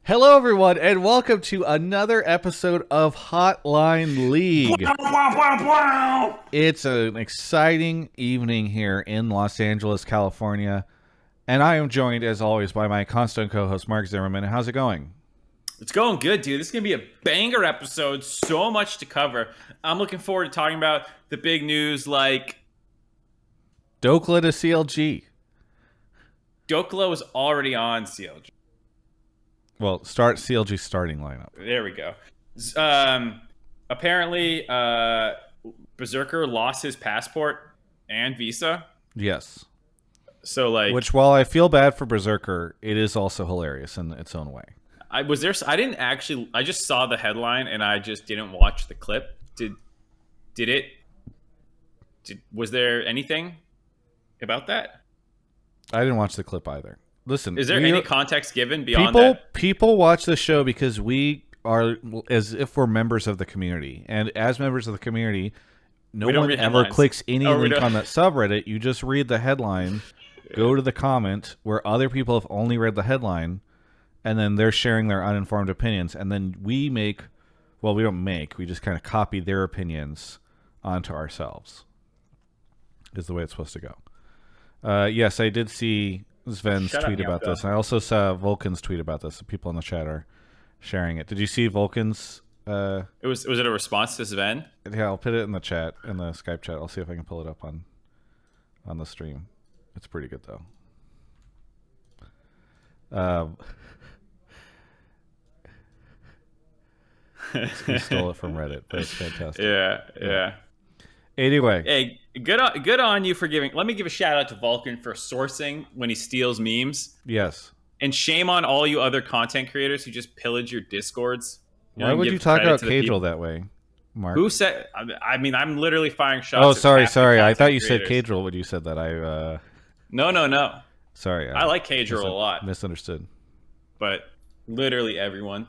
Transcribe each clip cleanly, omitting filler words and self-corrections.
Hello, everyone, and welcome to another episode of Hotline League. It's an exciting evening here in Los Angeles, California, and I am joined, as always, by my constant co-host, Mark Zimmerman. How's it going? It's going good, dude. This is going to be a banger episode. So much to cover. I'm looking forward to talking about the big news like Dhokla to CLG. Dhokla was already on CLG. Well, start CLG starting lineup. There we go. Apparently, Berserker lost his passport and visa. Yes. So, which, while I feel bad for Berserker, it is also hilarious in its own way. I just saw the headline and I just didn't watch the clip. Was there anything about that? I didn't watch the clip either. Listen, is there any context given beyond that? People watch the show because we are as if we're members of the community. And as members of the community, no one ever clicks any link on that subreddit. You just read the headline, go to the comment where other people have only read the headline, and then they're sharing their uninformed opinions. And then we just kind of copy their opinions onto ourselves, is the way it's supposed to go. Yes, I did see Sven's tweet about this. I also saw Vulcan's tweet about this. People in the chat are sharing it. Did you see Vulcan's? Was it a response to Sven? Yeah, I'll put it in the chat, in the Skype chat. I'll see if I can pull it up on the stream. It's pretty good though. He stole it from Reddit, but it's fantastic. Yeah. Anyway, hey, good on you for giving. Let me give a shout out to Vulcan for sourcing when he steals memes. Yes. And shame on all you other content creators who just pillage your discords. Why would you talk about Cadril that way, Mark? Who said? I mean, I'm literally firing shots. Oh, sorry. I thought you said Cadril when you said that. No. Sorry. I like Cadril a lot. Misunderstood. But literally everyone.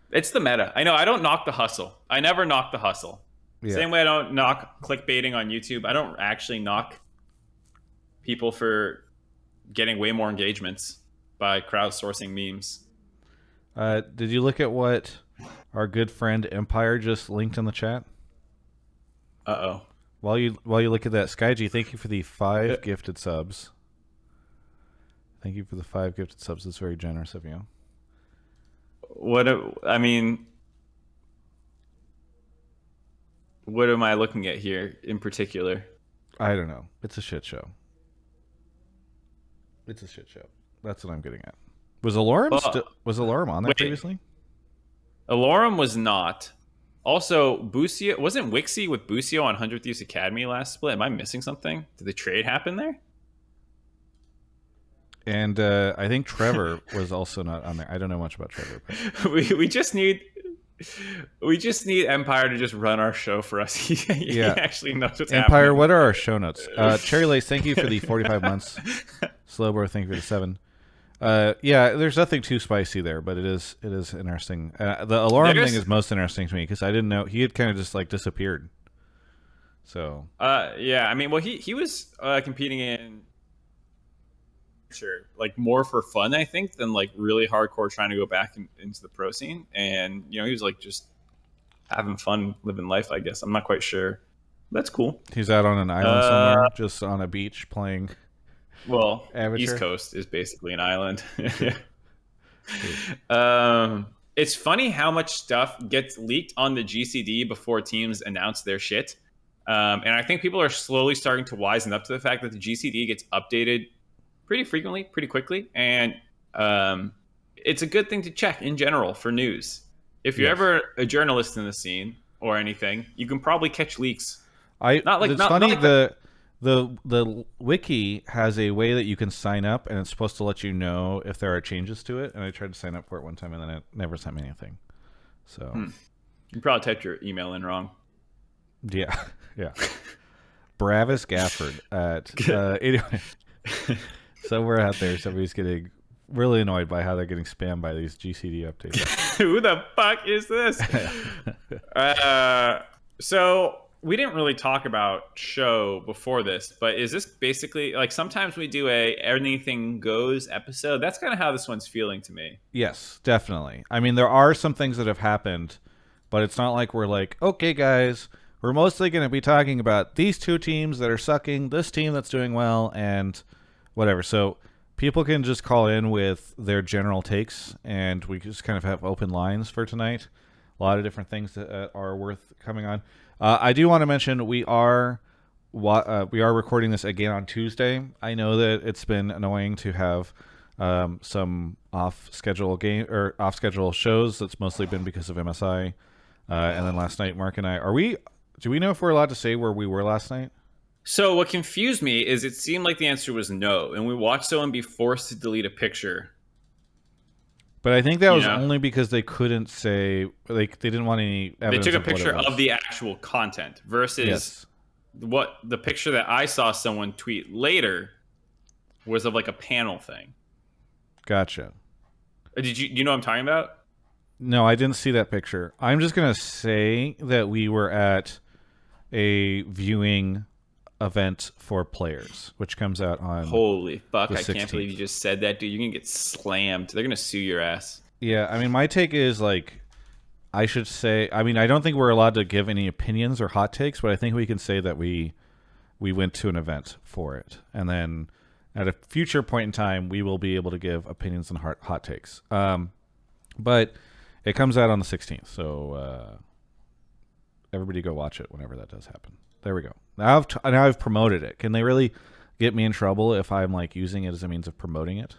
It's the meta. I know. I don't knock the hustle. I never knock the hustle. Yeah. Same way I don't knock clickbaiting on YouTube. I don't actually knock people for getting way more engagements by crowdsourcing memes. Did you look at what our good friend Empire just linked in the chat? Uh-oh. While you look at that, SkyG, thank you for the 5 gifted subs. Thank you for the 5 gifted subs. It's very generous of you. What am I looking at here in particular? I don't know. It's a shit show. That's what I'm getting at. Was Alorum on there previously? Alorum was not. Also, Busio wasn't Wixie with Busio on 100 Thieves Academy last split. Am I missing something? Did the trade happen there? And I think Trevor was also not on there. I don't know much about Trevor. But... we just need Empire to just run our show for us. He actually knows what's happening. Empire, what are our show notes? Cherry Lace, thank you for the 45 months. Slowbro, thank you for the 7. There's nothing too spicy there, but it is interesting. The alarm thing is most interesting to me because I didn't know he had kind of just like disappeared. So he was competing in like more for fun, I think, than like really hardcore trying to go back into the pro scene. And he was like just having fun, living life, I guess. I'm not quite sure. That's cool. He's out on an island somewhere, just on a beach playing. Well, amateur. East Coast is basically an island. It's funny how much stuff gets leaked on the GCD before teams announce their shit. And I think people are slowly starting to wisen up to the fact that the GCD gets updated pretty frequently, pretty quickly. And it's a good thing to check in general for news. If you're ever a journalist in the scene or anything, you can probably catch leaks. The wiki has a way that you can sign up, and it's supposed to let you know if there are changes to it. And I tried to sign up for it one time, and then it never sent me anything. So you probably typed your email in wrong. Yeah. Bravis Gafford anyway. Somewhere out there, somebody's getting really annoyed by how they're getting spammed by these GCD updates. Who the fuck is this? So we didn't really talk about show before this, but is this basically like sometimes we do a anything goes episode? That's kind of how this one's feeling to me. Yes, definitely. I mean, there are some things that have happened, but it's not like we're like, okay, guys, we're mostly going to be talking about these two teams that are sucking, this team that's doing well, and whatever. So people can just call in with their general takes, and we just kind of have open lines for tonight. A lot of different things that are worth coming on. I do want to mention we are recording this again on Tuesday. I know that it's been annoying to have some off schedule shows. That's mostly been because of MSI. And then last night, Mark and I do we know if we're allowed to say where we were last night? So what confused me is it seemed like the answer was no, and we watched someone be forced to delete a picture. But I think that was only because they couldn't say, like, they didn't want any evidence. They took a picture of the actual content versus what the picture that I saw someone tweet later was of like a panel thing. Gotcha. Do you know what I'm talking about? No, I didn't see that picture. I'm just going to say that we were at a viewing event for players, which comes out on Holy fuck, I 16th. Can't believe you just said that, dude. You're going to get slammed. They're going to sue your ass. Yeah, I mean, my take is, like, I should say, I mean, I don't think we're allowed to give any opinions or hot takes, but I think we can say that we went to an event for it. And then at a future point in time, we will be able to give opinions and hot takes. But it comes out on the 16th, so everybody go watch it whenever that does happen. There we go. Now I've promoted it. Can they really get me in trouble if I'm like using it as a means of promoting it?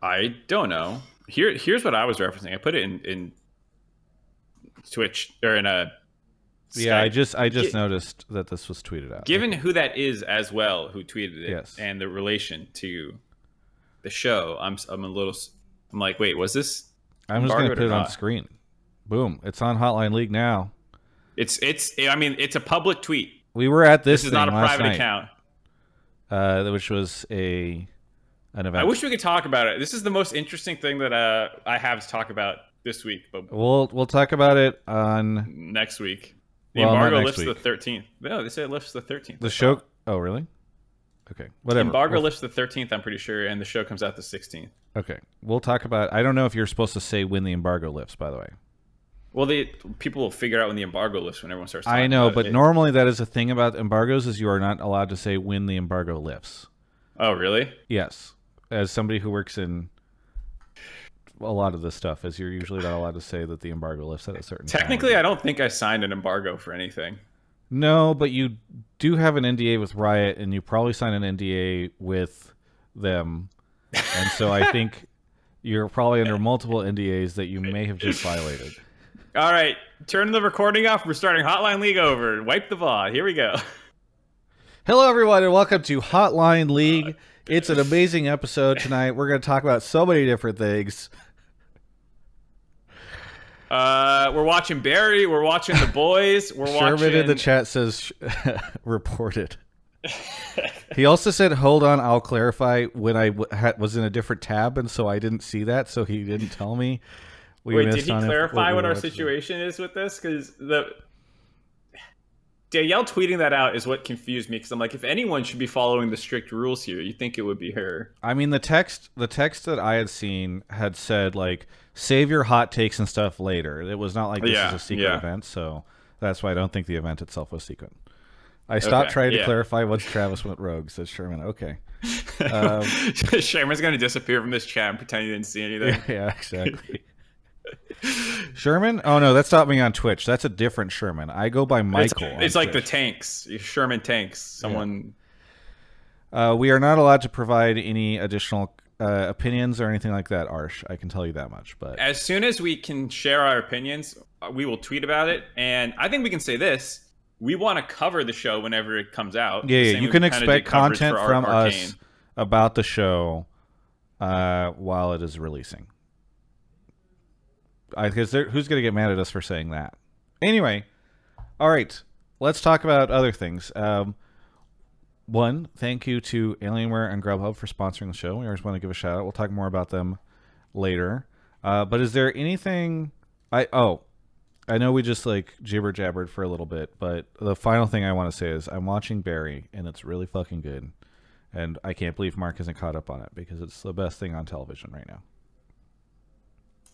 I don't know. Here's what I was referencing. I put it in Twitch or in a Skype. Yeah, I just noticed that this was tweeted out. Given who that is as well, who tweeted it, yes, and the relation to the show, I'm like, wait, was this? I'm just going to put it on screen. Boom! It's on Hotline League now. I mean, it's a public tweet. We were at this. This is not a private account. Which was an event. I wish we could talk about it. This is the most interesting thing that I have to talk about this week. But we'll talk about it on next week. The embargo lifts the 13th. No, they say it lifts the 13th. The show. Oh, really? Okay, whatever. The embargo lifts the 13th, I'm pretty sure, and the show comes out the 16th. Okay, we'll talk about. I don't know if you're supposed to say when the embargo lifts. By the way. Well, people will figure out when the embargo lifts when everyone starts talking I know, about but it. Normally that is a thing about embargoes is you are not allowed to say when the embargo lifts. Oh, really? Yes. As somebody who works in a lot of this stuff, as you're usually not allowed to say that the embargo lifts at a certain Technically, time. I don't think I signed an embargo for anything. No, but you do have an NDA with Riot, and you probably signed an NDA with them. And so I think you're probably under multiple NDAs that you may have just violated. All right, turn the recording off. We're starting Hotline League over. Wipe the VOD. Here we go. Hello, everyone, and welcome to Hotline League. It's an amazing episode tonight. We're going to talk about so many different things. We're watching Barry. We're watching The Boys. We're Sherman watching... in the chat says reported. He also said, hold on, I'll clarify when I was in a different tab, and so I didn't see that, so he didn't tell me. Wait, did he clarify what our situation is with this? Because Danielle tweeting that out is what confused me. Because I'm like, if anyone should be following the strict rules here, you think it would be her. I mean, the text that I had seen had said like, save your hot takes and stuff later. It was not like this is a secret event, so that's why I don't think the event itself was secret. I stopped trying to clarify once Travis went rogue, says Sherman. Okay. Sherman's going to disappear from this chat and pretend he didn't see anything. Yeah, exactly. Sherman? Oh no, that's not me on Twitch. That's a different Sherman. I go by Michael. It's like Twitch. The tanks. Sherman tanks. Someone. Yeah. We are not allowed to provide any additional opinions or anything like that, Arsh. I can tell you that much. But as soon as we can share our opinions, we will tweet about it. And I think we can say this: we want to cover the show whenever it comes out. Yeah, you can expect content from us about the show while it is releasing. Because who's going to get mad at us for saying that? Anyway, all right, let's talk about other things. One, thank you to Alienware and Grubhub for sponsoring the show. We always want to give a shout out. We'll talk more about them later. But is there anything? I I know we just like jibber jabbered for a little bit, but the final thing I want to say is I'm watching Barry, and it's really fucking good. And I can't believe Mark isn't caught up on it because it's the best thing on television right now.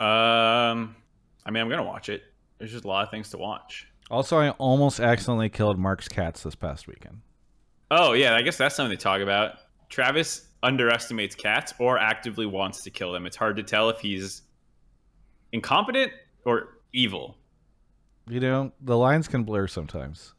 I mean, I'm gonna watch it. There's just a lot of things to watch. Also, I almost accidentally killed Mark's cats this past weekend. Oh yeah, I guess that's something to talk about. Travis underestimates cats or actively wants to kill them. It's hard to tell if he's incompetent or evil. You know, the lines can blur sometimes.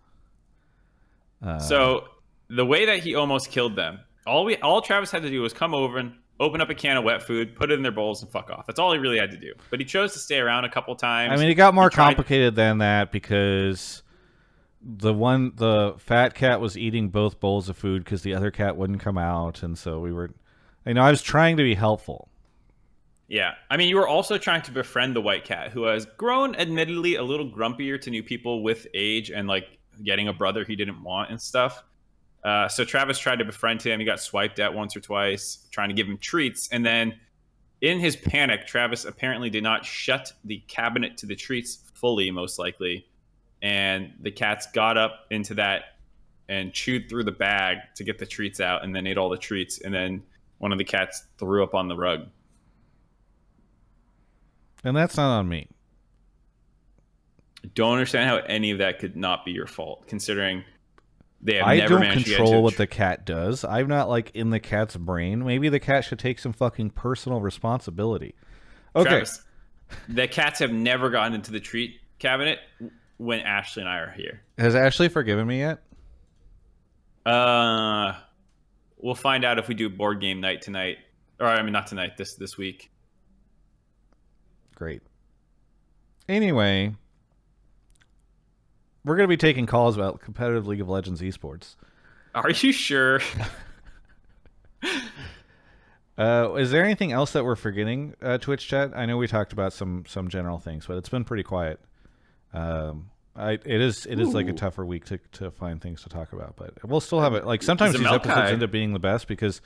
So the way that he almost killed them, all Travis had to do was come over and open up a can of wet food, put it in their bowls, and fuck off. That's all he really had to do. But he chose to stay around a couple times. I mean, it got more complicated than that because the fat cat was eating both bowls of food because the other cat wouldn't come out, and so we were, I was trying to be helpful. Yeah. I mean, you were also trying to befriend the white cat, who has grown, admittedly, a little grumpier to new people with age and, like, getting a brother he didn't want and stuff. So Travis tried to befriend him. He got swiped at once or twice, trying to give him treats. And then in his panic, Travis apparently did not shut the cabinet to the treats fully, most likely. And the cats got up into that and chewed through the bag to get the treats out and then ate all the treats. And then one of the cats threw up on the rug. And that's not on me. Don't understand how any of that could not be your fault, considering they have I never don't managed control to get what the cat does. I'm not like in the cat's brain. Maybe the cat should take some fucking personal responsibility. Okay. Travis, the cats have never gotten into the treat cabinet when Ashley and I are here. Has Ashley forgiven me yet? We'll find out if we do board game night tonight. Or I mean, not tonight, this week. Great. Anyway, we're going to be taking calls about competitive League of Legends esports. Are you sure? Is there anything else that we're forgetting, Twitch chat? I know we talked about some general things, but it's been pretty quiet. It is like a tougher week to find things to talk about, but we'll still have it. Like sometimes these episodes end up being the best because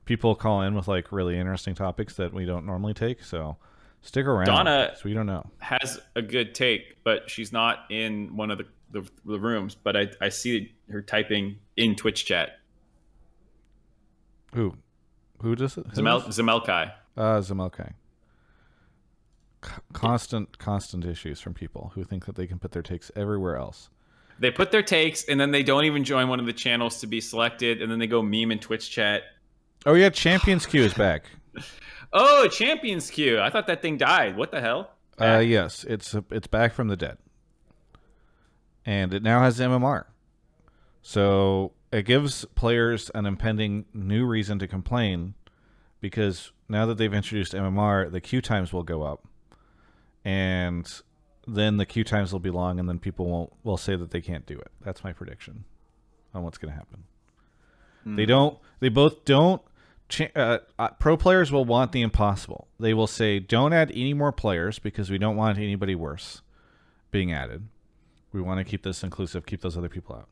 people call in with like really interesting topics that we don't normally take. So stick around. Donna, so we don't know, has a good take, but she's not in one of the rooms. But I see her typing in Twitch chat. Who does it? Zemelci. Zemelci. Constant issues from people who think that they can put their takes everywhere else. They put their takes, and then they don't even join one of the channels to be selected, and then they go meme in Twitch chat. Oh yeah, Champions Queue is back. Oh, Champions Queue! I thought that thing died. What the hell? Yes, it's back from the dead, and it now has MMR. So it gives players an impending new reason to complain, because now that they've introduced MMR, the queue times will go up. And then the queue times will be long, and then people will say that they can't do it. That's my prediction on what's going to happen. They both don't. Pro players will want the impossible. They will say, don't add any more players because we don't want anybody worse being added. We want to keep this inclusive, keep those other people out.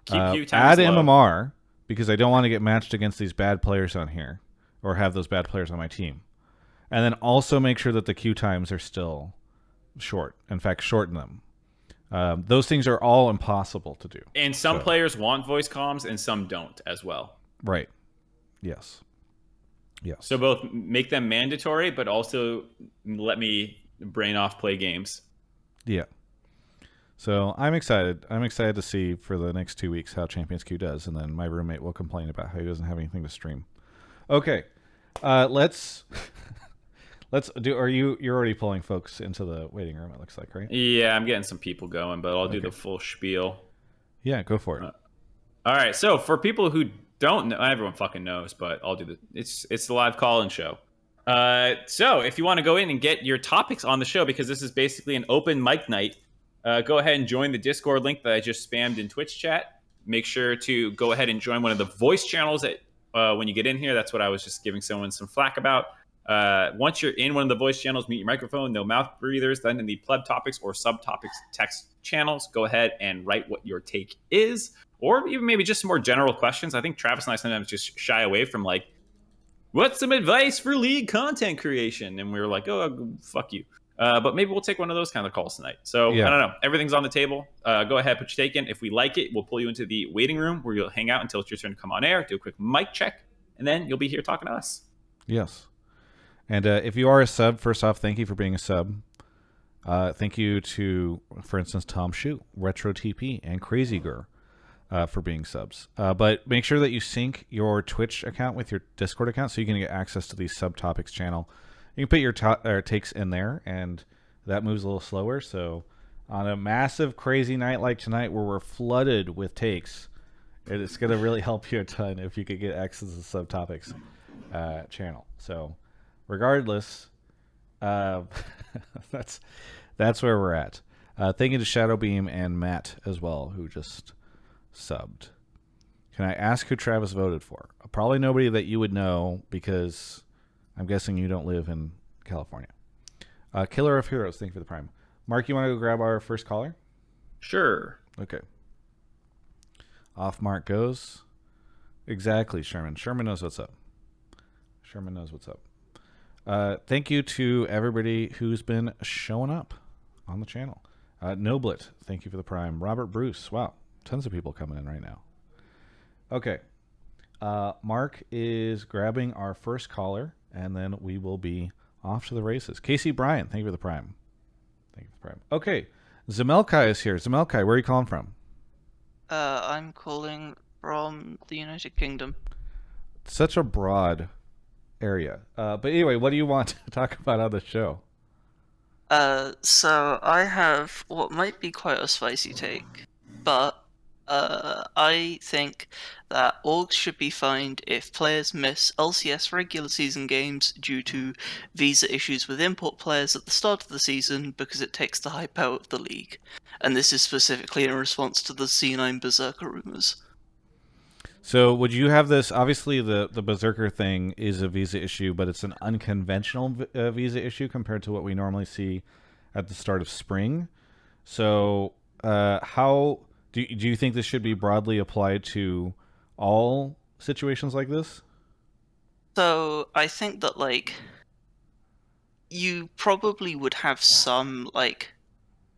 Keep queue times add low. MMR because I don't want to get matched against these bad players on here or have those bad players on my team. And then also make sure that the queue times are still short. In fact, shorten them. Those things are all impossible to do. And some players want voice comms and some don't as well. Right. Yes. So both make them mandatory, but also let me brain off play games. Yeah. So I'm excited. I'm excited to see for the next 2 weeks how Champions Queue does. And then my roommate will complain about how he doesn't have anything to stream. Okay. Let's do. You're already pulling folks into the waiting room? It looks like, right? Yeah, I'm getting some people going, but I'll do the full spiel. Yeah, go for it. All right. So for people who don't know, everyone fucking knows, but I'll do it's the live call-in show. So if you want to go in and get your topics on the show, because this is basically an open mic night, go ahead and join the Discord link that I just spammed in Twitch chat. Make sure to go ahead and join one of the voice channels that when you get in here. That's what I was just giving someone some flack about. Once you're in one of the voice channels, mute your microphone, no mouth breathers. Then in the pleb topics or subtopics text channels, go ahead and write what your take is, or even maybe just some more general questions. I think Travis and I sometimes just shy away from like, what's some advice for league content creation? And we were like, oh, fuck you. But maybe we'll take one of those kind of calls tonight. So I don't know. Everything's on the table. Go ahead, put your take in. If we like it, we'll pull you into the waiting room where you'll hang out until it's your turn to come on air, do a quick mic check, and then you'll be here talking to us. Yes. And if you are a sub, first off, thank you for being a sub. Thank you to, for instance, TomShoe, Retro TP, and Crazy Girl for being subs. But make sure that you sync your Twitch account with your Discord account so you can get access to the subtopics channel. You can put your takes in there, and that moves a little slower. So on a massive, crazy night like tonight where we're flooded with takes, it's going to really help you a ton if you could get access to the subtopics channel. So regardless, that's where we're at. Thank you to Shadowbeam and Matt as well, who just subbed. Can I ask who Travis voted for? Probably nobody that you would know, because I'm guessing you don't live in California. Killer of Heroes, thank you for the prime. Mark, you want to go grab our first caller? Sure. Okay. Off Mark goes. Exactly, Sherman. Sherman knows what's up. Sherman knows what's up. Thank you to everybody who's been showing up on the channel. Noblet, thank you for the prime. Robert Bruce, wow, tons of people coming in right now. Okay. Mark is grabbing our first caller, and then we will be off to the races. Casey Bryan, thank you for the prime. Thank you for the prime. Okay, Zemelci is here. Zemelci, where are you calling from? I'm calling from the United Kingdom. Such a broad area. But anyway, what do you want to talk about on the show? So I have what might be quite a spicy take, but I think that orgs should be fined if players miss LCS regular season games due to visa issues with import players at the start of the season because it takes the hype out of the league. And this is specifically in response to the C9 Berserker rumors. So would you have this? Obviously, the Berserker thing is a visa issue, but it's an unconventional visa issue compared to what we normally see at the start of spring. So how do you think this should be broadly applied to all situations like this? So I think that, like, you probably would have some, like,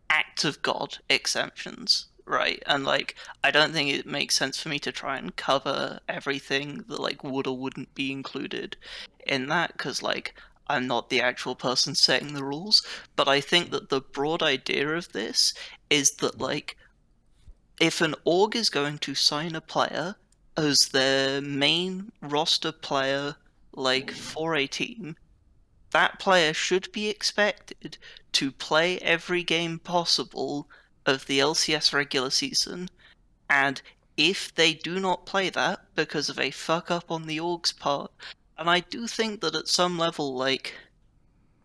act of God exemptions, right? And, like, I don't think it makes sense for me to try and cover everything that, like, would or wouldn't be included in that, because, like, I'm not the actual person setting the rules. But I think that the broad idea of this is that, like, if an org is going to sign a player as their main roster player, like, for a team, that player should be expected to play every game possible of the LCS regular season, and if they do not play that because of a fuck up on the org's part, and I do think that at some level, like,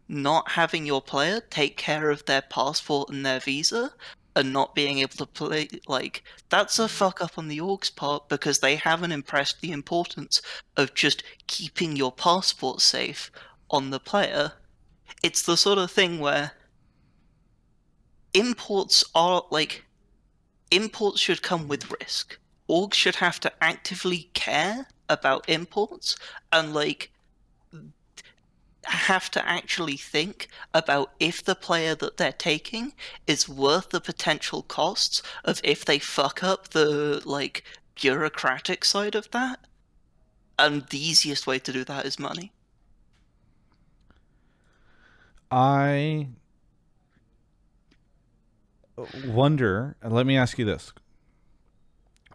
not having your player take care of their passport and their visa and not being able to play, like, that's a fuck up on the org's part because they haven't impressed the importance of just keeping your passport safe on the player. It's the sort of thing where imports should come with risk. Orgs should have to actively care about imports and, like, have to actually think about if the player that they're taking is worth the potential costs of if they fuck up the, like, bureaucratic side of that. And the easiest way to do that is money. I wonder, and let me ask you this.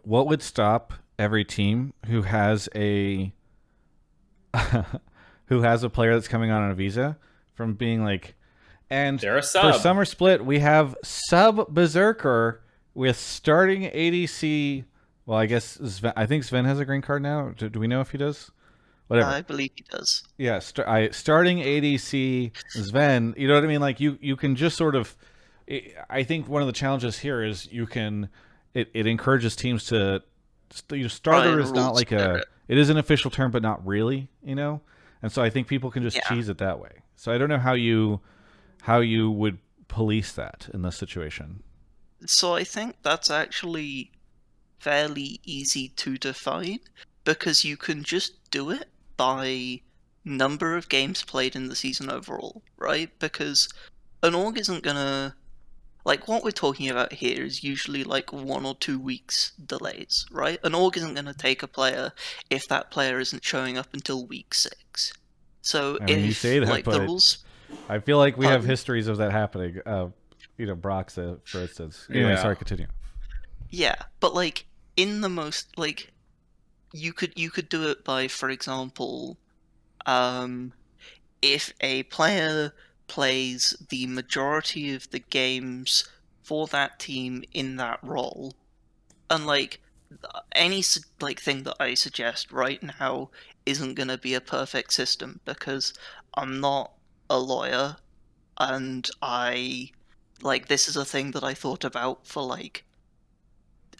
What would stop every team who has a who has a player that's coming on a visa from being like, and they're a sub. For Summer Split, we have sub Berserker with starting ADC. Well, I guess I think Sven has a green card now. Do we know if he does? Whatever. I believe he does. Yeah, starting ADC Sven. You know what I mean? Like you can just sort of. I think one of the challenges here is you can. It encourages teams to. Starter is not like a. It is an official term, but not really. You know, and so I think people can just cheese it that way. So I don't know how you would police that in this situation. So I think that's actually fairly easy to define because you can just do it by number of games played in the season overall, right? Because an org isn't gonna, like, what we're talking about here is usually like 1 or 2 weeks delays, right? An org isn't gonna take a player if that player isn't showing up until week 6. So I mean, you say that, like but the rules, I feel like we have pardon? histories of that happening. Broxa, for instance. Anyway, sorry, continue. Yeah, but like in the most like you could do it by, for example, if a player plays the majority of the games for that team in that role, and like any like thing that I suggest right now isn't going to be a perfect system because I'm not a lawyer, and I like this is a thing that I thought about for like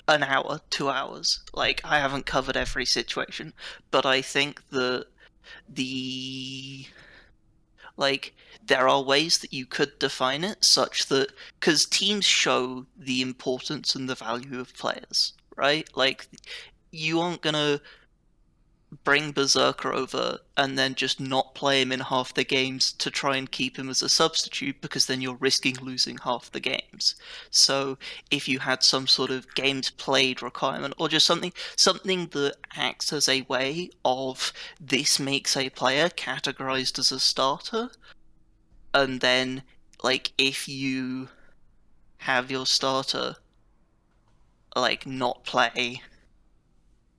an hour, 2 hours. Like I haven't covered every situation, but I think that the like there are ways that you could define it such that because teams show the importance and the value of players, right? Like you aren't gonna bring Berserker over and then just not play him in half the games to try and keep him as a substitute because then you're risking losing half the games. So if you had some sort of games played requirement or just something that acts as a way of this makes a player categorized as a starter, and then like if you have your starter like not play,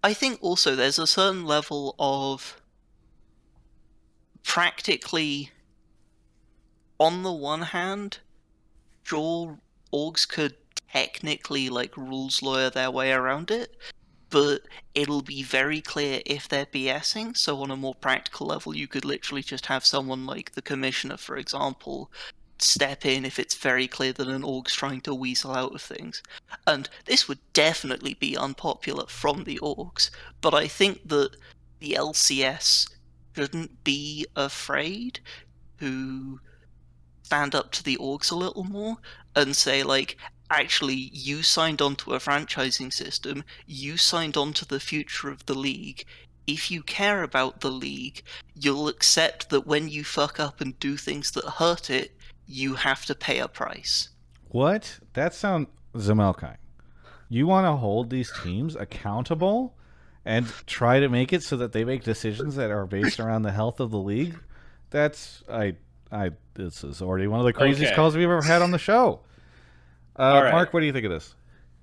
I think also there's a certain level of practically, on the one hand, sure, orgs could technically like rules lawyer their way around it, but it'll be very clear if they're BSing. So on a more practical level, you could literally just have someone like the commissioner, for example, step in if it's very clear that an org's trying to weasel out of things. And this would definitely be unpopular from the orgs, but I think that the LCS shouldn't be afraid to stand up to the orgs a little more and say, like, actually, you signed on to a franchising system, you signed on to the future of the league. If you care about the league, you'll accept that when you fuck up and do things that hurt it, you have to pay a price. What? That sounds Zemelci. You want to hold these teams accountable and try to make it so that they make decisions that are based around the health of the league? That's this is already one of the craziest calls we've ever had on the show. Right. Mark, what do you think of this?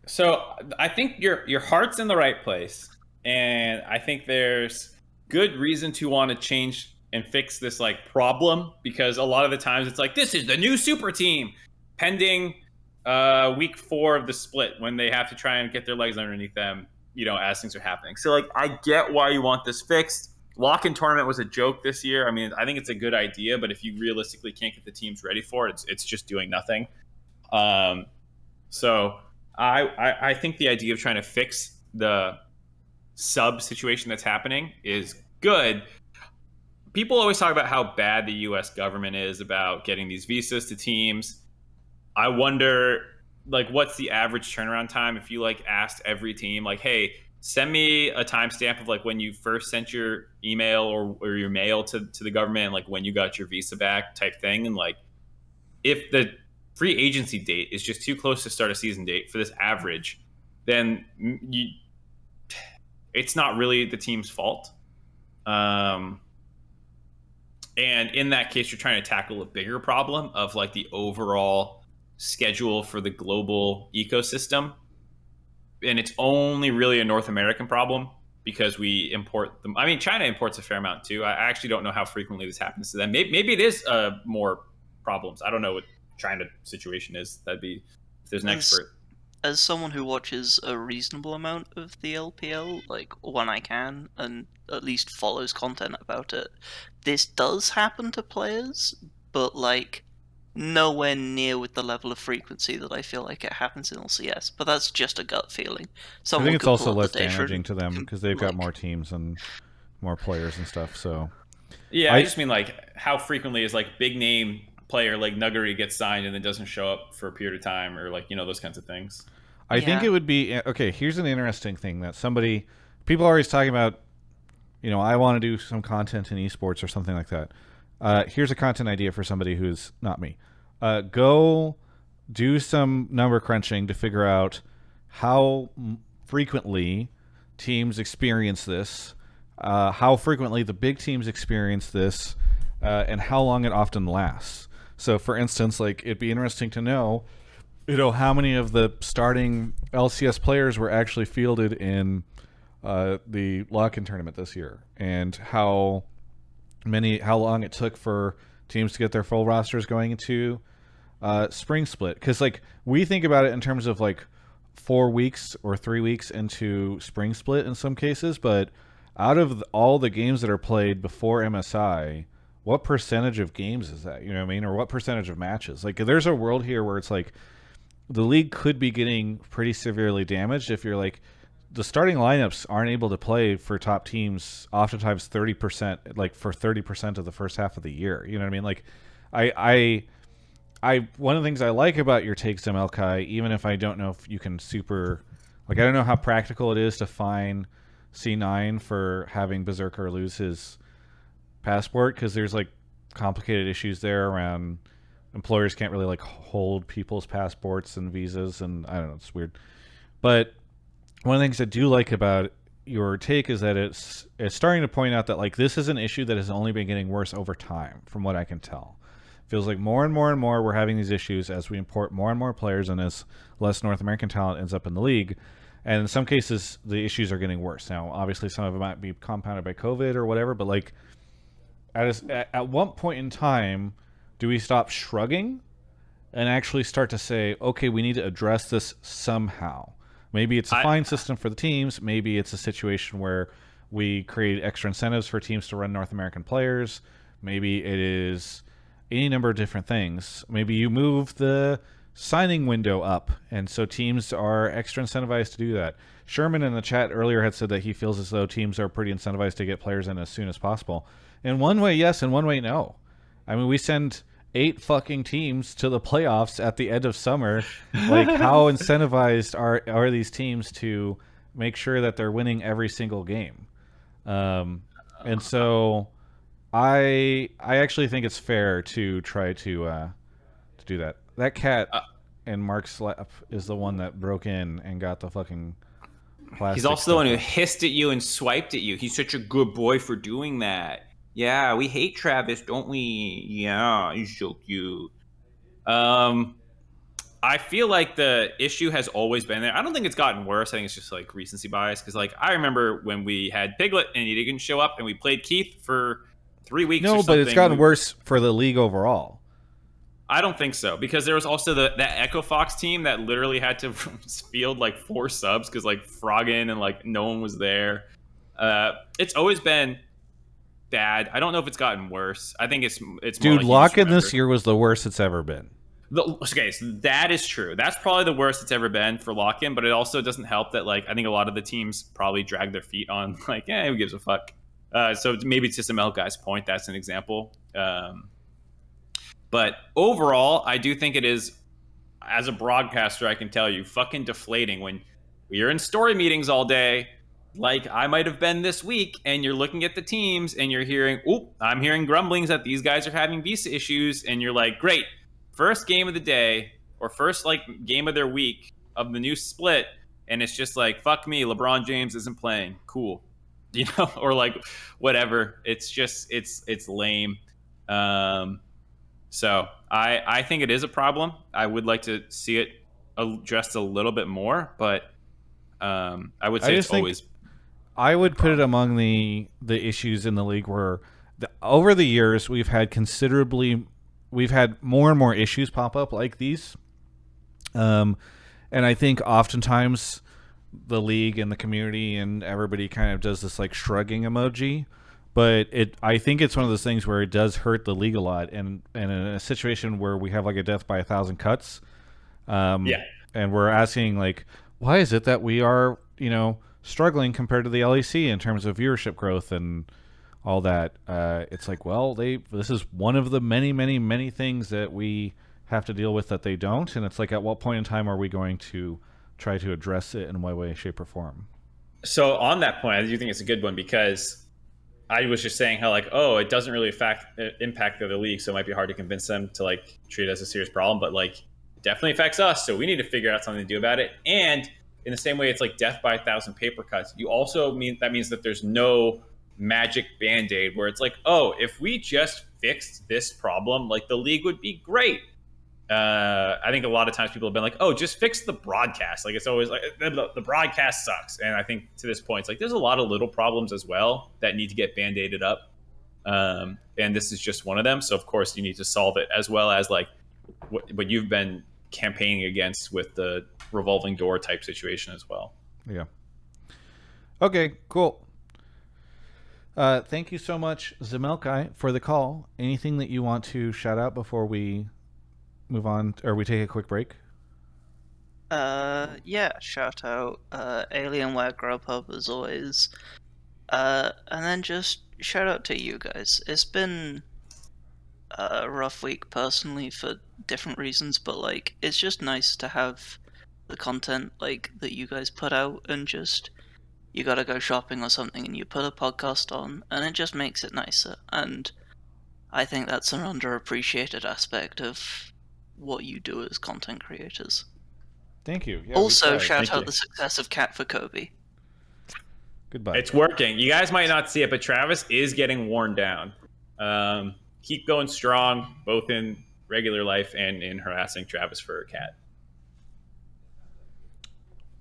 So I think your heart's in the right place, and I think there's good reason to want to change and fix this like problem, because a lot of the times it's like, this is the new super team pending week 4 of the split when they have to try and get their legs underneath them, as things are happening. So like I get why you want this fixed. Lock-in tournament was a joke this year. I mean, I think it's a good idea, but if you realistically can't get the teams ready for it, it's just doing nothing. So I think the idea of trying to fix the sub situation that's happening is good. People always talk about how bad the U.S. government is about getting these visas to teams. I wonder, like, what's the average turnaround time if you like asked every team, like, hey, send me a timestamp of like when you first sent your email or your mail to the government, and like when you got your visa back type thing. And like if the free agency date is just too close to start a season date for this average, then it's not really the team's fault. And in that case, you're trying to tackle a bigger problem of like the overall schedule for the global ecosystem. And it's only really a North American problem because we import them. I mean, China imports a fair amount too. I actually don't know how frequently this happens to them. Maybe it is more problems. I don't know what China situation is. That'd be if there's an expert. As someone who watches a reasonable amount of the LPL, like when I can, and at least follows content about it, this does happen to players, but like nowhere near with the level of frequency that I feel like it happens in LCS. But that's just a gut feeling. I think it's also less damaging to them because they've got more teams and more players and stuff. So yeah, I just mean like how frequently is like big name player like Nuggery gets signed and then doesn't show up for a period of time, or like those kinds of things. I think it would be okay. Here's an interesting thing that people are always talking about. I want to do some content in esports or something like that. Here's a content idea for somebody who's not me. Go do some number crunching to figure out how frequently teams experience this, how frequently the big teams experience this, and how long it often lasts. So, for instance, like it'd be interesting to know, how many of the starting LCS players were actually fielded in the lock-in tournament this year, and how long it took for teams to get their full rosters going into spring split. Because like we think about it in terms of like 4 weeks or 3 weeks into spring split in some cases, but out of all the games that are played before MSI, what percentage of games is that? You know what I mean? Or what percentage of matches? Like there's a world here where it's like the league could be getting pretty severely damaged if you're like the starting lineups aren't able to play for top teams oftentimes 30%, like for 30% of the first half of the year. You know what I mean? Like I one of the things I like about your take, Zemelci, even if I don't know if you can I don't know how practical it is to fine C9 for having Berserker lose his passport, because there's like complicated issues there around employers can't really like hold people's passports and visas, and I don't know, it's weird. But one of the things I do like about your take is that it's starting to point out that like this is an issue that has only been getting worse over time, from what I can tell. Feels like more and more and more we're having these issues as we import more and more players, and as less North American talent ends up in the league. And in some cases, the issues are getting worse. Now, obviously, some of it might be compounded by COVID or whatever, but like at what point in time do we stop shrugging and actually start to say, okay, we need to address this somehow? Maybe it's a fine system for the teams. Maybe it's a situation where we create extra incentives for teams to run North American players. Maybe it is any number of different things. Maybe you move the signing window up, and so teams are extra incentivized to do that. Sherman in the chat earlier had said that he feels as though teams are pretty incentivized to get players in as soon as possible. In one way, yes. In one way, no. I mean, we send 8 fucking teams to the playoffs at the end of summer. Like, how incentivized are these teams to make sure that they're winning every single game? And so I actually think it's fair to try to do that. That cat in Mark's slap is the one that broke in and got the fucking plastic. He's also the one who hissed at you and swiped at you. He's such a good boy for doing that. Yeah, we hate Travis, don't we? Yeah, he's so cute. I feel like the issue has always been there. I don't think it's gotten worse. I think it's just like recency bias. Because like I remember when we had Piglet and he didn't show up, and we played Keith for 3 weeks. No, but it's gotten worse for the league overall. I don't think so, because there was also that Echo Fox team that literally had to field like 4 subs because like Froggen and like no one was there. It's always been bad. I don't know if it's gotten worse. I think it's dude. Like lock-in this year was the worst it's ever been. Okay, so that is true. That's probably the worst it's ever been for lock-in. But it also doesn't help that like I think a lot of the teams probably drag their feet on like, who gives a fuck. So maybe to Zemelci's point, that's an example. But overall, I do think it is, as a broadcaster, I can tell you, fucking deflating when you're in story meetings all day, like I might have been this week, and you're looking at the teams and you're hearing, I'm hearing grumblings that these guys are having visa issues, and you're like, great, first game of the day, or first like game of their week of the new split, and it's just like, fuck me, LeBron James isn't playing. Cool. Or like whatever. It's just, it's lame. So I think it is a problem. I would like to see it addressed a little bit more, but I would say it's always. I would put it among the issues in the league where over the years we've had more and more issues pop up like these. And I think oftentimes the league and the community and everybody kind of does this like shrugging emoji. But I think it's one of those things where it does hurt the league a lot, and in a situation where we have like a death by 1,000 cuts, and we're asking like, why is it that we are struggling compared to the LEC in terms of viewership growth and all that? It's like, well, this is one of the many, many, many things that we have to deal with that they don't, and it's like, at what point in time are we going to try to address it in one way, shape, or form? So on that point, I do think it's a good one, because I was just saying how like, oh, it doesn't really impact the other league, so it might be hard to convince them to like treat it as a serious problem. But like, it definitely affects us, so we need to figure out something to do about it. And in the same way, it's like death by 1,000 paper cuts. You also means that there's no magic band-aid where it's like, oh, if we just fixed this problem, like the league would be great. I think a lot of times people have been like, oh, just fix the broadcast. Like, it's always like the broadcast sucks. And I think to this point, it's like there's a lot of little problems as well that need to get band-aided up. And this is just one of them. So of course you need to solve it, as well as like what you've been campaigning against with the revolving door type situation as well. Yeah. Okay, cool. Thank you so much, Zemelci, for the call. Anything that you want to shout out before we move on, or we take a quick break? Yeah, shout out Alienware, Grubhub as always. And then just shout out to you guys. It's been a rough week personally for different reasons, but like it's just nice to have the content like that you guys put out, and just you gotta go shopping or something and you put a podcast on and it just makes it nicer. And I think that's an underappreciated aspect of what you do as content creators. Thank you. Yeah, also, shout out the success of Cat for Kobe. Goodbye. It's working. You guys might not see it, but Travis is getting worn down. Keep going strong, both in regular life and in harassing Travis for a cat.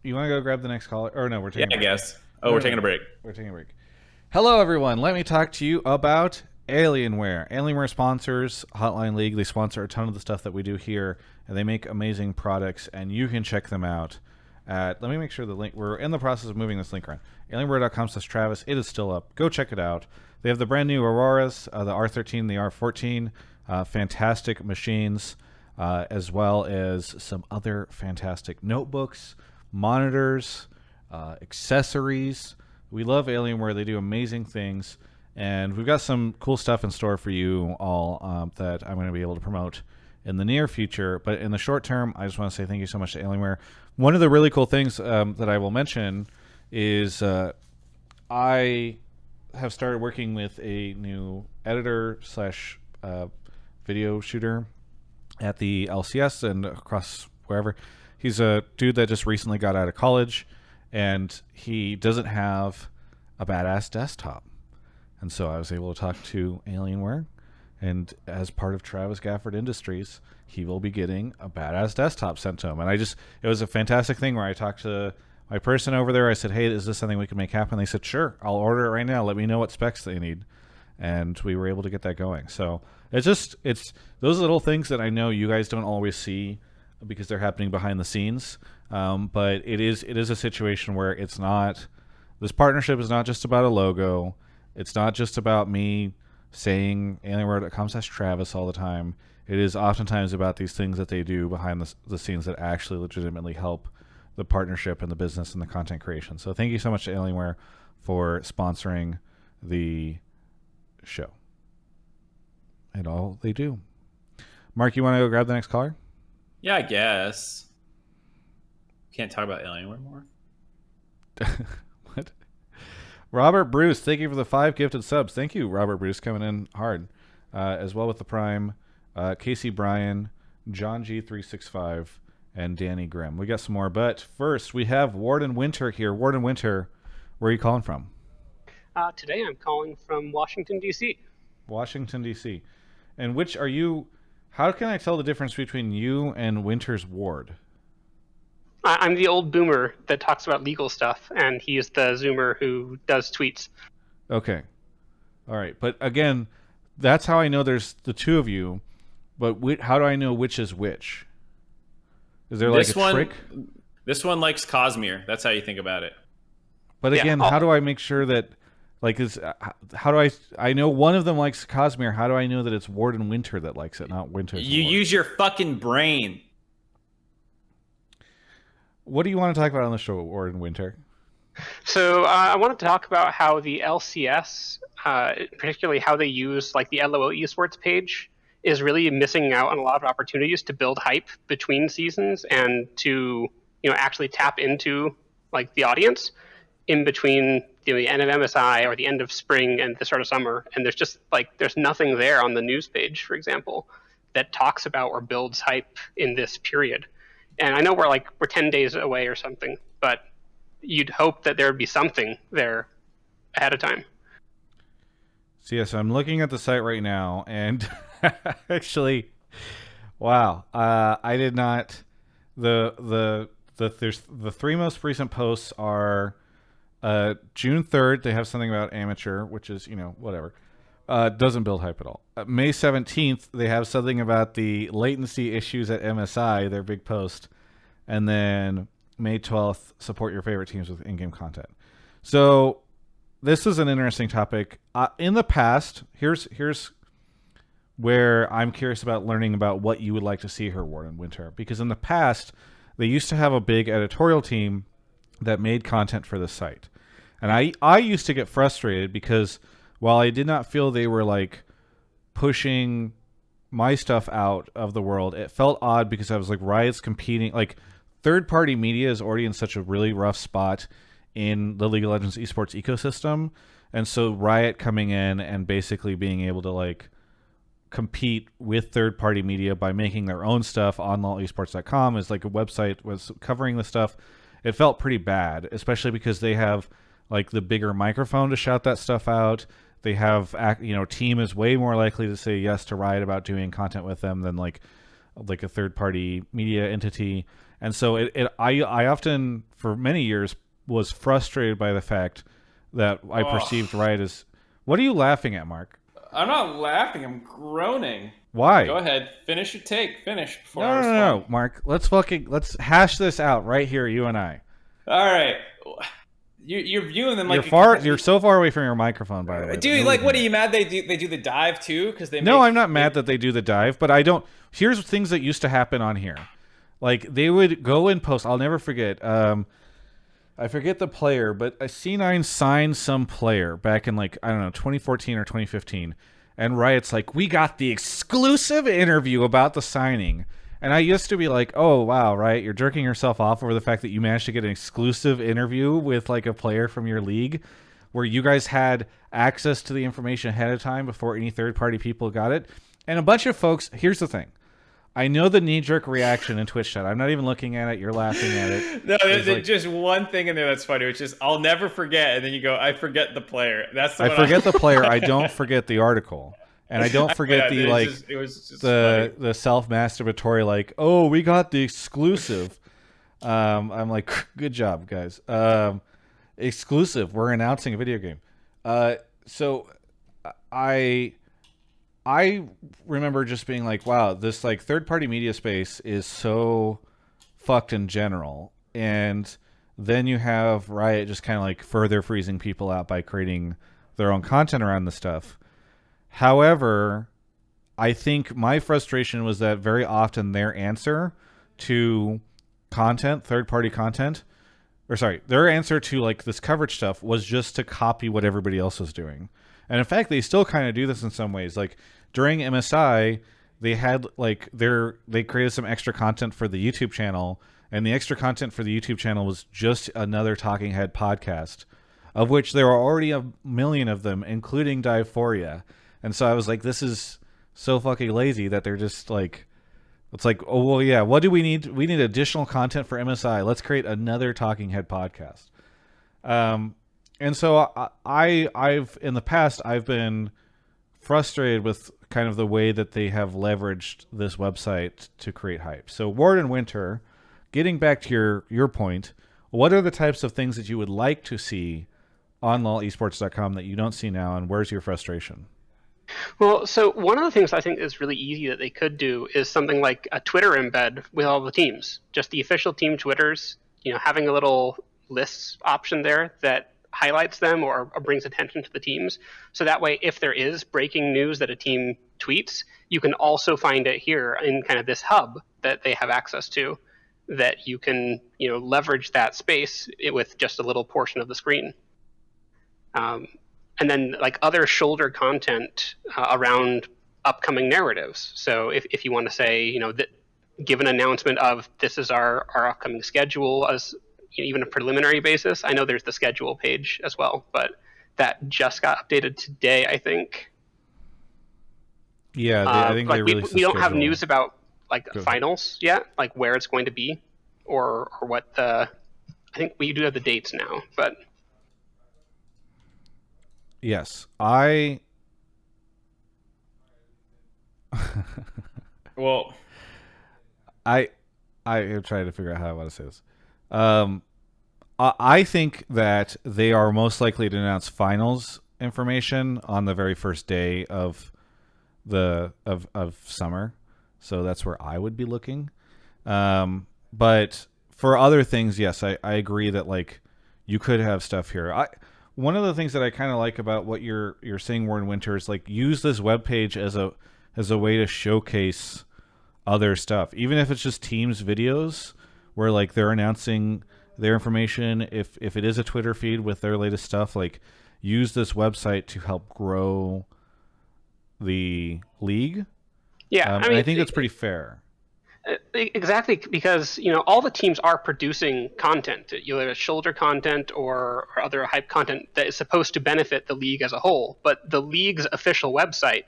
You want to go grab the next caller? Or no, we're taking a break. I guess. We're taking a break. We're taking a break. Hello, everyone. Let me talk to you about Alienware. Alienware sponsors Hotline League. They sponsor a ton of the stuff that we do here, and they make amazing products, and you can check them out at, let me make sure the link, we're in the process of moving this link around, alienware.com/Travis. It is still up. Go check it out. They have the brand new Auroras, the R13, the R14, fantastic machines, as well as some other fantastic notebooks, monitors, accessories. We love Alienware. They do amazing things. And we've got some cool stuff in store for you all that I'm going to be able to promote in the near future. But in the short term, I just want to say thank you so much to Alienware. One of the really cool things that I will mention is I have started working with a new editor slash video shooter at the LCS and across wherever. He's a dude that just recently got out of college, and he doesn't have a badass desktop. And so I was able to talk to Alienware, and as part of Travis Gafford Industries, he will be getting a badass desktop sent to him. And it was a fantastic thing where I talked to my person over there. I said, hey, is this something we can make happen? They said, sure, I'll order it right now. Let me know what specs they need. And we were able to get that going. So it's those little things that I know you guys don't always see because they're happening behind the scenes. But it is a situation where this partnership is not just about a logo. It's not just about me saying alienware.com/Travis all the time. It is oftentimes about these things that they do behind the scenes that actually legitimately help the partnership and the business and the content creation. So thank you so much to Alienware for sponsoring the show and all they do. Mark, you want to go grab the next caller? Yeah, I guess. Can't talk about Alienware more. What? Robert Bruce, thank you for the 5 gifted subs. Thank you, Robert Bruce, coming in hard. As well with the Prime, Casey Bryan, John G365, and Danny Grimm. We got some more, but first we have WardenWinter here. WardenWinter, where are you calling from? Today I'm calling from Washington, D.C. Washington, D.C. And which are you... How can I tell the difference between you and Winter's ward? I'm the old boomer that talks about legal stuff, and he's the zoomer who does tweets. Okay. All right. But again, that's how I know there's the two of you, but how do I know which is which? Is there like a trick? This one likes Cosmere. That's how you think about it. But again, how do I make sure that... how do I know one of them likes Cosmere? How do I know that it's WardenWinter that likes it, not Winter's You Ward? use your fucking brain. What do you want to talk about on the show, WardenWinter? So I wanted to talk about how the LCS, particularly how they use like the LOL esports page, is really missing out on a lot of opportunities to build hype between seasons and to actually tap into like the audience in between the end of MSI or the end of spring and the start of summer, and there's just there's nothing there on the news page, for example, that talks about or builds hype in this period. And I know we're 10 days away or something, but you'd hope that there would be something there ahead of time. So yes, I'm looking at the site right now, and actually, wow, I did not. The three most recent posts are June 3rd. They have something about amateur, which is whatever. Doesn't build hype at all. May 17th, they have something about the latency issues at MSI, their big post. And then May 12th, support your favorite teams with in-game content. So this is an interesting topic. In the past, here's where I'm curious about learning about what you would like to see here, WardenWinter. Because in the past, they used to have a big editorial team that made content for the site. And I used to get frustrated because while I did not feel they were pushing my stuff out of the world, it felt odd because I was Riot's competing. Third-party media is already in such a really rough spot in the League of Legends esports ecosystem. And so Riot coming in and basically being able to compete with third-party media by making their own stuff on lolesports.com is a website was covering the stuff. It felt pretty bad, especially because they have the bigger microphone to shout that stuff out. They have, team is way more likely to say yes to Riot about doing content with them than a third-party media entity. And so I often, for many years, was frustrated by the fact that I perceived Riot as... What are you laughing at, Mark? I'm not laughing. I'm groaning. Why? Go ahead. Finish your take. Finish before I respond. No, Mark. Let's hash this out right here, you and I. All right. You're viewing them You're so far away from your microphone, by the way. Dude, what are you mad they do the dive too? Because they No, I'm not mad that they do the dive, but I don't. Here's things that used to happen on here. They would go and post. I'll never forget. I forget the player, but a C9 signed some player back in 2014 or 2015, and Riot's we got the exclusive interview about the signing. And I used to be oh, wow, right? You're jerking yourself off over the fact that you managed to get an exclusive interview with a player from your league where you guys had access to the information ahead of time before any third-party people got it. And a bunch of folks, here's the thing. I know the knee-jerk reaction in Twitch chat. I'm not even looking at it. You're laughing at it. No, there's just one thing in there that's funny, which is I'll never forget. And then you go, I forget the player. I forget the player. I don't forget the article. And I don't forget the self-masturbatory oh, we got the exclusive. I'm good job, guys. Exclusive. We're announcing a video game. So I remember just being wow, this third-party media space is so fucked in general. And then you have Riot just kind of further freezing people out by creating their own content around the stuff. However, I think my frustration was that very often their answer to content, third-party content, their answer to this coverage stuff was just to copy what everybody else was doing. And in fact, they still kind of do this in some ways. During MSI, they had they created some extra content for the YouTube channel, and the extra content for the YouTube channel was just another Talking Head podcast, of which there are already a million of them, including Diaphoria. And so I was this is so fucking lazy that they're just it's oh, well, yeah, what do we need? We need additional content for MSI. Let's create another Talking Head podcast. And so I've in the past, I've been frustrated with kind of the way that they have leveraged this website to create hype. So WardenWinter, getting back to your point, what are the types of things that you would like to see on lolesports.com that you don't see now, and where's your frustration? Well, so one of the things I think is really easy that they could do is something like a Twitter embed with all the teams, just the official team Twitters, having a little lists option there that highlights them or brings attention to the teams. So that way, if there is breaking news that a team tweets, you can also find it here in kind of this hub that they have access to, that you can leverage that space with just a little portion of the screen. And then other shoulder content around upcoming narratives. So if you want to say, that give an announcement of this is our upcoming schedule as even a preliminary basis. I know there's the schedule page as well, but that just got updated today, I think. Yeah, I think like they released we the don't have schedule. news about like finals yet, like where it's going to be, or what the. I think we do have the dates now, but yes, I. Well, I am trying to figure out how I want to say this. I think that they are most likely to announce finals information on the very first day of of summer, so that's where I would be looking. But for other things, yes, I agree that like you could have stuff here. One of the things that I kind of like about what you're saying, WardenWinter, is like use this webpage as a way to showcase other stuff, even if it's just teams videos where like they're announcing their information. If it is a Twitter feed with their latest stuff, like use this website to help grow the league. Yeah, I think that's pretty fair. Exactly, because all the teams are producing content, either shoulder content or other hype content that is supposed to benefit the league as a whole. But the league's official website,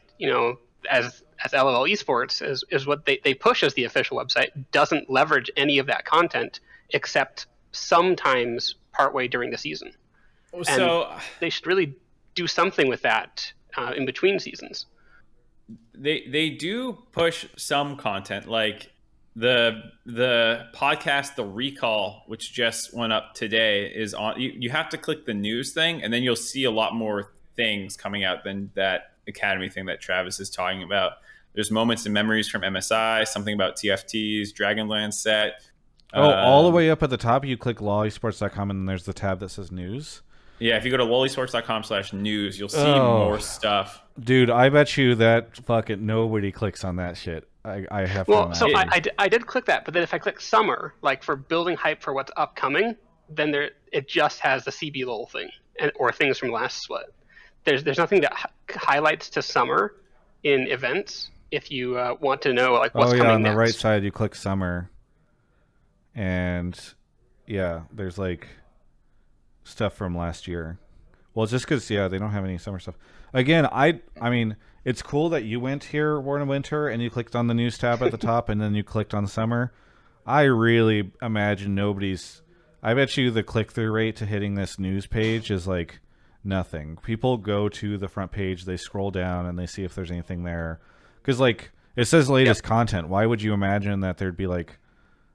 as LOL Esports is what they push as the official website, doesn't leverage any of that content except sometimes partway during the season. So and they should really do something with that in between seasons. They do push some content, like the podcast The Recall, which just went up today, is on. You have to click the news thing, and then you'll see a lot more things coming out than that Academy thing that Travis is talking about. There's moments and memories from MSI, something about TFTs, Dragonland set. All the way up at the top, you click lolesports.com, and then there's the tab that says news. Yeah, if you go to lolesports.com/news, you'll see more stuff. Dude, I bet you that fucking nobody clicks on that shit. I have to imagine. So I did click that, but then if I click summer, like for building hype for what's upcoming, then it just has the CB LOL thing or things from last split. There's nothing that highlights to summer in events if you want to know like what's coming on next. The right side you click summer, and yeah, there's like stuff from last year. Well, it's just because they don't have any summer stuff. Again, I mean, it's cool that you went here, WardenWinter, and you clicked on the news tab at the top, and then you clicked on summer. I really imagine I bet you the click-through rate to hitting this news page is like nothing. People go to the front page, they scroll down, and they see if there's anything there. Because like it says latest content. Why would you imagine that there'd be like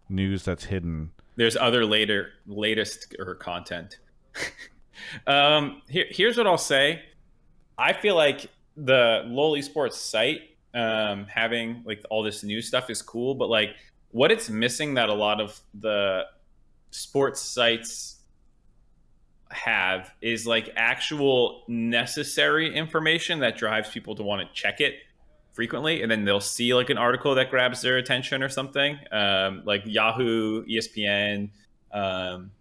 news that's hidden? There's other latest content. Here's what I'll say. I feel like the LoL Esports site having like all this new stuff is cool, but like what it's missing that a lot of the sports sites have is like actual necessary information that drives people to want to check it frequently, and then they'll see like an article that grabs their attention or something, like Yahoo, ESPN,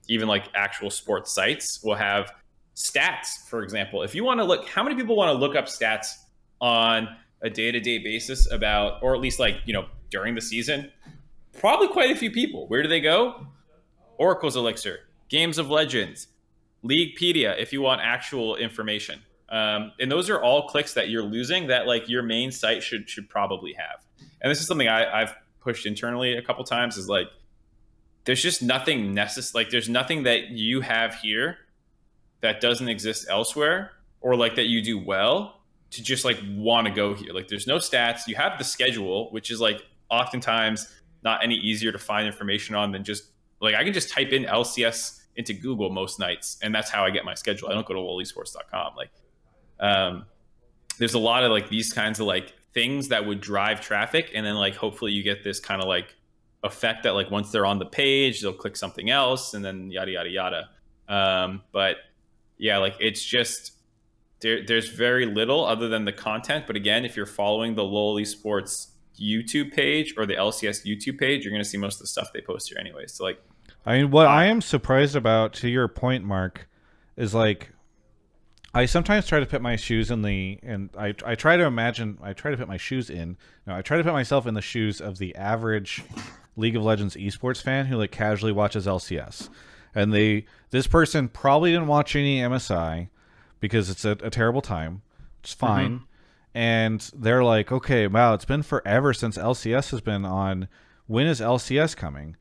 even like actual sports sites will have stats. For example, if you want to look, how many people want to look up stats on a day-to-day basis about, or at least like during the season? Probably quite a few people. Where do they go? Oracle's Elixir, Games of Legends, Leaguepedia, if you want actual information. And those are all clicks that you're losing that like your main site should probably have. And this is something I've pushed internally a couple times, is like there's just nothing necessary. Like there's nothing that you have here that doesn't exist elsewhere, or like that you do well to just like want to go here. Like there's no stats. You have the schedule, which is like oftentimes not any easier to find information on than just like I can just type in LCS into Google most nights, and that's how I get my schedule. I don't go to lolesports.com. Like there's a lot of like these kinds of like things that would drive traffic, and then like hopefully you get this kind of like effect that like once they're on the page they'll click something else, and then yada yada yada. But yeah, like it's just there's very little other than the content. But again, if you're following the LoL Esports YouTube page or the LCS YouTube page, you're going to see most of the stuff they post here anyway. So like, I mean, what I am surprised about, to your point, Mark, is like I sometimes try to put my shoes in I try to put my shoes in. No, I try to put myself in the shoes of the average League of Legends esports fan who like casually watches LCS. and this person probably didn't watch any MSI because it's a terrible time. It's fine. Mm-hmm. And they're like, okay, wow, it's been forever since LCS has been on. When is LCS coming?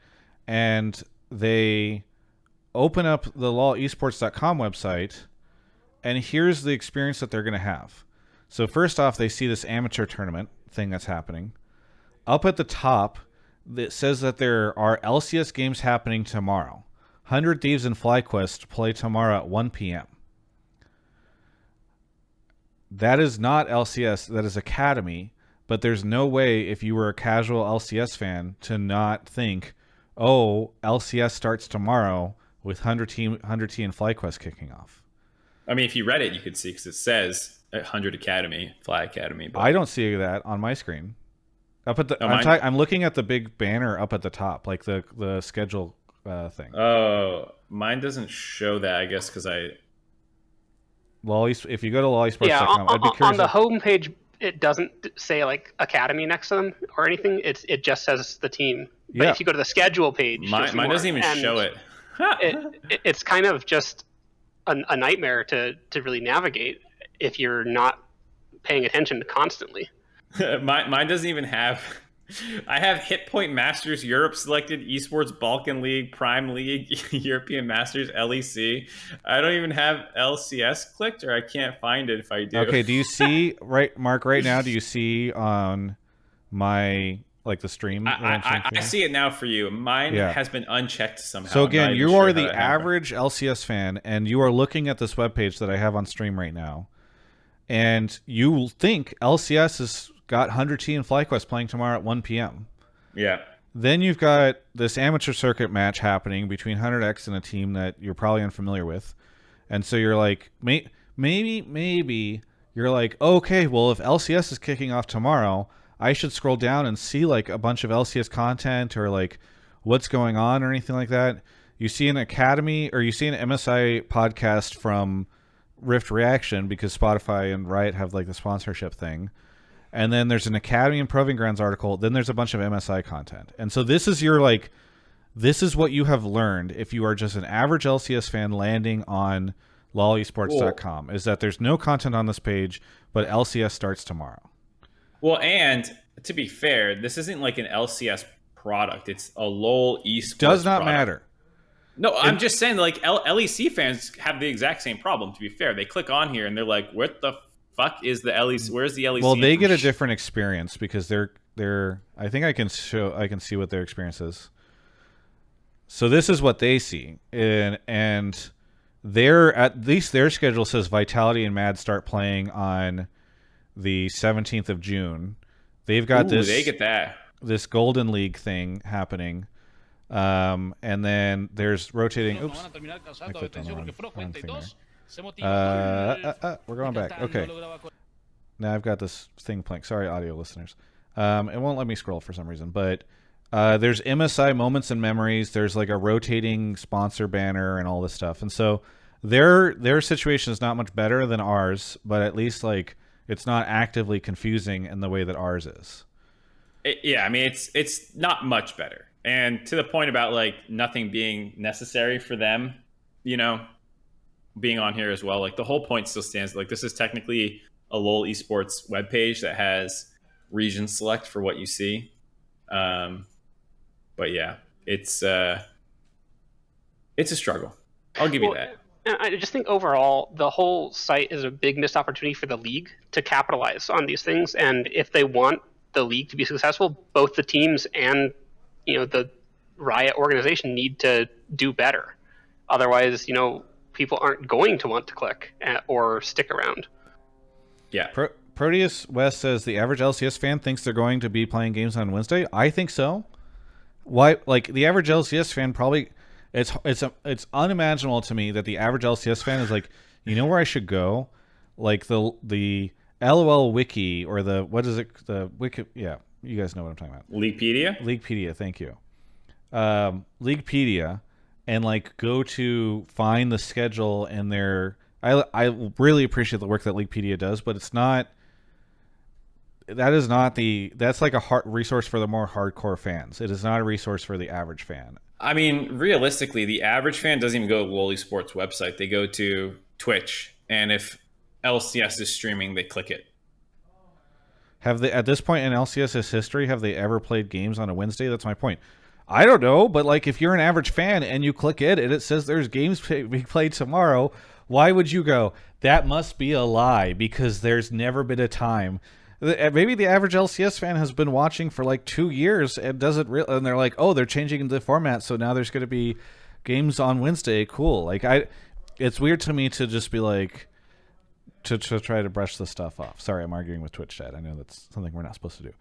And they open up the lolesports.com website, and here's the experience that they're going to have. So first off, they see this amateur tournament thing that's happening. Up at the top, it says that there are LCS games happening tomorrow. 100 Thieves and FlyQuest play tomorrow at 1 p.m. That is not LCS, that is Academy, but there's no way if you were a casual LCS fan to not think, oh, LCS starts tomorrow with 100T and FlyQuest kicking off. I mean, if you read it, you could see, because it says 100 Academy, Fly Academy. But I don't see that on my screen. Up at the, I'm looking at the big banner up at the top, like the schedule thing. Oh, mine doesn't show that, I guess, because if you go to lolesports.com, I'd be curious. On the home page, it doesn't say like Academy next to them or anything. It just says the team. But if you go to the schedule page, mine doesn't even show it. It's kind of just a nightmare to really navigate if you're not paying attention constantly. Mine doesn't even have. I have Hit Point Masters Europe selected, Esports Balkan League, Prime League, European Masters, LEC. I don't even have LCS clicked, or I can't find it if I do. Okay, do you see Mark, right now? Do you see on my the stream? I see it now for you. Mine has been unchecked somehow. So again, you are the average LCS fan, and you are looking at this webpage that I have on stream right now, and you think LCS has got 100T and FlyQuest playing tomorrow at 1 p.m. Yeah. Then you've got this amateur circuit match happening between 100X and a team that you're probably unfamiliar with. And so you're like, maybe you're like, okay, well, if LCS is kicking off tomorrow, I should scroll down and see like a bunch of LCS content or like what's going on or anything like that. You see an Academy or you see an MSI podcast from Rift Reaction because Spotify and Riot have like the sponsorship thing. And then there's an Academy and Proving Grounds article. Then there's a bunch of MSI content. And so this is this is what you have learned if you are just an average LCS fan landing on lolesports.com, is that there's no content on this page, but LCS starts tomorrow. Well, and to be fair, this isn't like an LCS product. It's a LoL esports Does not product. matter. No, I'm just saying like LEC fans have the exact same problem, to be fair. They click on here and they're like, what the fuck is the LEC? Where's the LEC? Well, they get a different experience because they're I think I can see what their experience is. So this is what they see, and they're at least their schedule says Vitality and Mad start playing on the 17th of June. They've got they get that this Golden League thing happening, and then there's rotating. Oops, I clicked on the wrong thing there. We're going back. Okay. Now I've got this thing playing. Sorry, audio listeners. It won't let me scroll for some reason. But there's MSI Moments and Memories. There's like a rotating sponsor banner and all this stuff. And so their situation is not much better than ours, but at least like it's not actively confusing in the way that ours is. Yeah, I mean it's not much better. And to the point about like nothing being necessary for them, being on here as well, like the whole point still stands. Like this is technically a LoL esports webpage that has region select for what you see. But yeah, it's a struggle. I'll give you that. I just think overall the whole site is a big missed opportunity for the league to capitalize on these things. And if they want the league to be successful, both the teams and the Riot organization need to do better. Otherwise, people aren't going to want to click or stick around. Yeah. Proteus West says the average LCS fan thinks they're going to be playing games on Wednesday. I think so. Why? Like the average LCS fan probably, it's unimaginable to me that the average LCS fan is like, where I should go, like the LOL wiki or what is it? The wiki? Yeah, you guys know what I'm talking about. Leaguepedia. Thank you. Leaguepedia. And like go to find the schedule and I really appreciate the work that Leaguepedia does, but that's like a resource for the more hardcore fans. It is not a resource for the average fan. I mean, realistically, the average fan doesn't even go to lolesports website. They go to Twitch, and if LCS is streaming, they click it. Have they, at this point in LCS's history, have they ever played games on a Wednesday? That's my point. I don't know, but like if you're an average fan and you click it and it says there's games being played tomorrow, why would you go, that must be a lie because there's never been a time. Maybe the average LCS fan has been watching for like 2 years and doesn't and they're like, oh, they're changing the format, so now there's going to be games on Wednesday. Cool. Like it's weird to me to just be like to try to brush this stuff off. Sorry, I'm arguing with Twitch chat. I know that's something we're not supposed to do.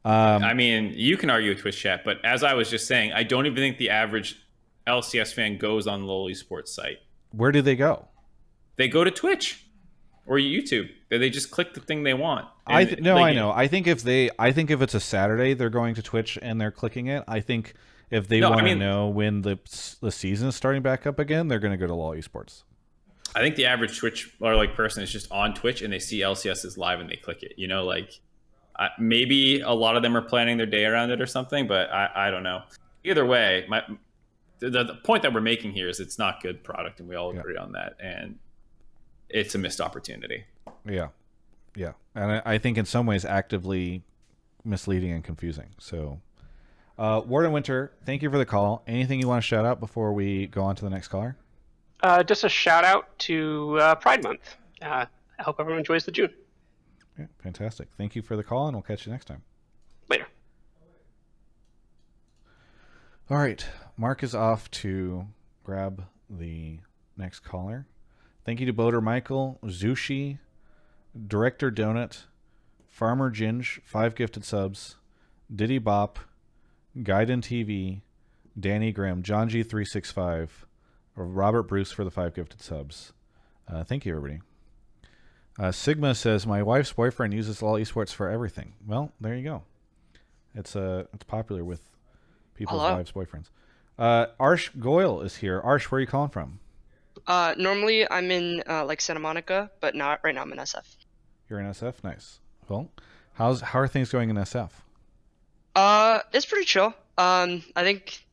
I mean, you can argue with Twitch chat, but as I was just saying, I don't even think the average LCS fan goes on lolesports site. Where do they go? They go to Twitch or YouTube. They just click the thing they want. I know. I think if it's a Saturday, they're going to Twitch and they're clicking it. I think if they want to know when the season is starting back up again, they're going to go to lolesports. I think the average Twitch or like person is just on Twitch and they see LCS is live and they click it. You know, like maybe a lot of them are planning their day around it or something, but I don't know. Either way, the point that we're making here is it's not good product, and we all agree on that. And it's a missed opportunity. Yeah. And I think in some ways actively misleading and confusing. So, WardenWinter, thank you for the call. Anything you want to shout out before we go on to the next caller? Just a shout out to Pride Month. I hope everyone enjoys the June. Yeah, fantastic. Thank you for the call, and we'll catch you next time. Later. All right. Mark is off to grab the next caller. Thank you to Boater Michael, Zushi, Director Donut, Farmer Ginge, 5 gifted subs, Diddy Bop, Gaiden TV, Danny Grimm, John G365, or Robert Bruce for the 5 gifted subs. Thank you, everybody. Sigma says, my wife's boyfriend uses LOL Esports for everything. Well, there you go. It's popular with people's wives' boyfriends. Arshgoyal is here. Arsh, where are you calling from? Normally I'm in like Santa Monica, but not right now. I'm in SF. You're in SF? Nice. Well, how are things going in SF? It's pretty chill. I think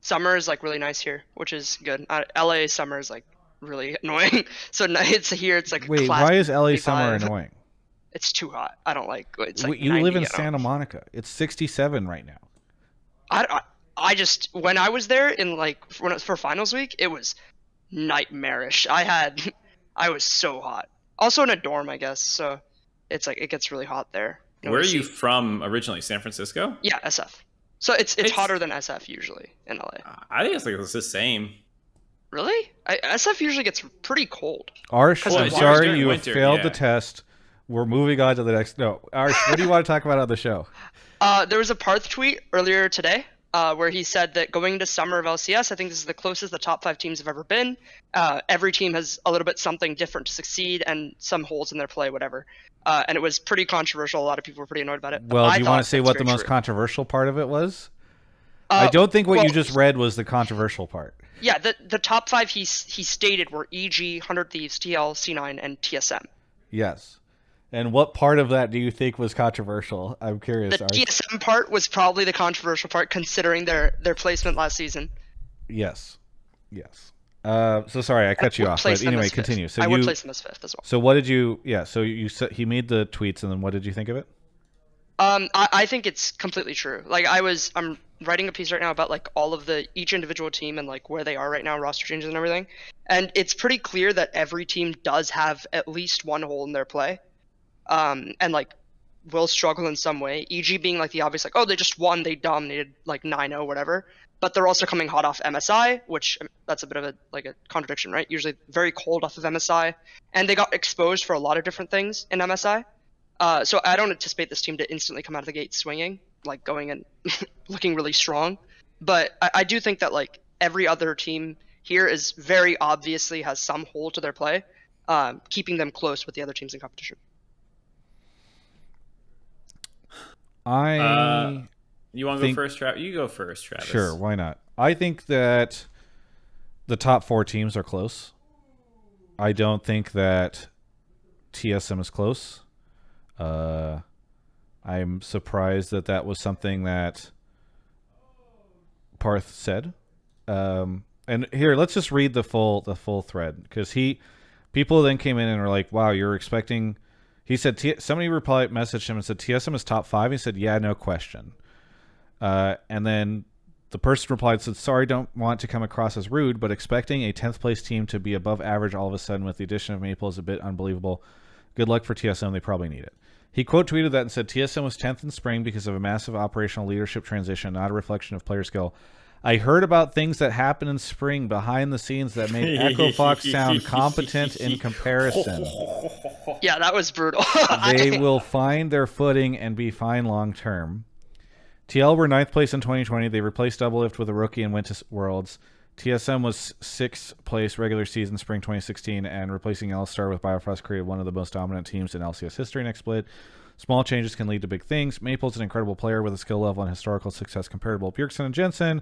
summer is like really nice here, which is good. LA summer is like really annoying. So it's here. It's like wait, why is LA summer annoying? It's too hot. I don't like. It's like you live in Santa Monica. It's 67 right now. I just when I was there in like for finals week, it was nightmarish. I was so hot. Also in a dorm, I guess. So it's like it gets really hot there. Where are you from originally? San Francisco? Yeah, SF. So it's hotter than SF usually in LA. I think it's the same. Really? SF usually gets pretty cold. Arsh, I'm sorry you have failed the test. We're moving on to the next. No, Arsh, what do you want to talk about on the show? There was a Parth tweet earlier today where he said that going into summer of LCS, I think this is the closest the top 5 teams have ever been. Every team has a little bit something different to succeed and some holes in their play, whatever. And it was pretty controversial. A lot of people were pretty annoyed about it. Well, do you want to say what the most controversial part of it was? I don't think what you just read was the controversial part. Yeah, the top 5 he stated were EG, 100 Thieves, TL, C9, and TSM. Yes. And what part of that do you think was controversial? I'm curious. The TSM part was probably the controversial part, considering their placement last season. Yes. So sorry, I cut you off. But anyway, continue. So I would place them as 5th as well. So what did you? Yeah. So you said he made the tweets, and then what did you think of it? I think it's completely true. Like I'm writing a piece right now about like all of each individual team and like where they are right now, roster changes and everything. And it's pretty clear that every team does have at least one hole in their play. And like will struggle in some way. EG being like the obvious, like, oh, they just won, they dominated like 9-0, whatever. But they're also coming hot off MSI, which that's a bit of a contradiction, right? Usually very cold off of MSI, and they got exposed for a lot of different things in MSI. So I don't anticipate this team to instantly come out of the gate swinging, like going and looking really strong. But I do think that like every other team here is very obviously has some hole to their play, keeping them close with the other teams in competition. You want to go first, Travis? You go first, Travis. Sure, why not? I think that the top 4 teams are close. I don't think that TSM is close. I'm surprised that was something that Parth said. and here, let's just read the full thread, because people then came in and were like, "Wow, you're expecting." He said somebody messaged him and said TSM is top 5. He said, "Yeah, no question." And then the person replied, said, "Sorry, don't want to come across as rude, but expecting a 10th place team to be above average all of a sudden with the addition of Maple is a bit unbelievable. Good luck for TSM. They probably need it." He quote tweeted that and said, "TSM was 10th in spring because of a massive operational leadership transition, not a reflection of player skill. I heard about things that happened in spring behind the scenes that made Echo Fox sound competent in comparison. Yeah, that was brutal. They will find their footing and be fine long term. TL were 9th place in 2020. They replaced Doublelift with a rookie and went to Worlds. TSM was 6th place regular season spring 2016, and replacing L-Star with Biofrost created one of the most dominant teams in LCS history next split. Small changes can lead to big things. Maple's an incredible player with a skill level and historical success comparable to Bjergsen and Jensen,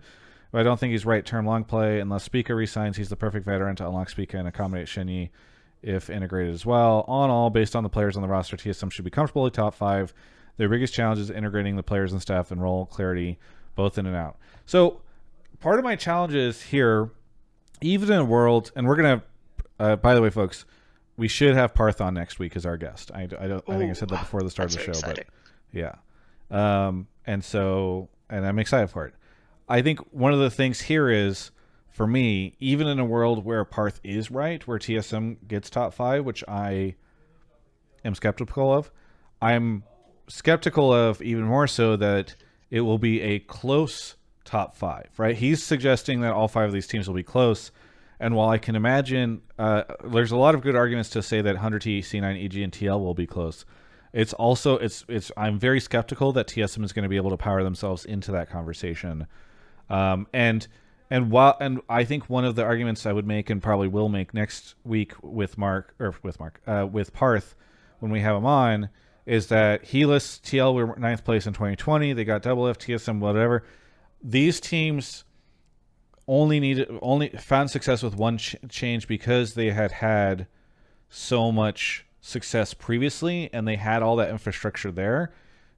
but I don't think he's right term long play. Unless Spica resigns, he's the perfect veteran to unlock Spica and accommodate Shenyi if integrated as well. All in all, based on the players on the roster, TSM should be comfortably top 5. Their biggest challenge is integrating the players and staff and role clarity both in and out. So part of my challenge is here, even in a world, and we're going to, by the way, folks, we should have Parth on next week as our guest. I think I said that before the start of the show, exciting. But yeah. And I'm excited for it. I think one of the things here is, for me, even in a world where Parth is right, where TSM gets top 5, which I am skeptical of, I'm skeptical of even more so that it will be a close top 5, right? He's suggesting that all 5 of these teams will be close. And while I can imagine, there's a lot of good arguments to say that 100T, C9, EG, and TL will be close. It's also, I'm very skeptical that TSM is going to be able to power themselves into that conversation. And I think one of the arguments I would make, and probably will make next week with Parth when we have him on, is that he lists TL were 9th place in 2020. They got Doublelift, TSM, whatever. These teams only found success with one change because they had so much success previously and they had all that infrastructure there.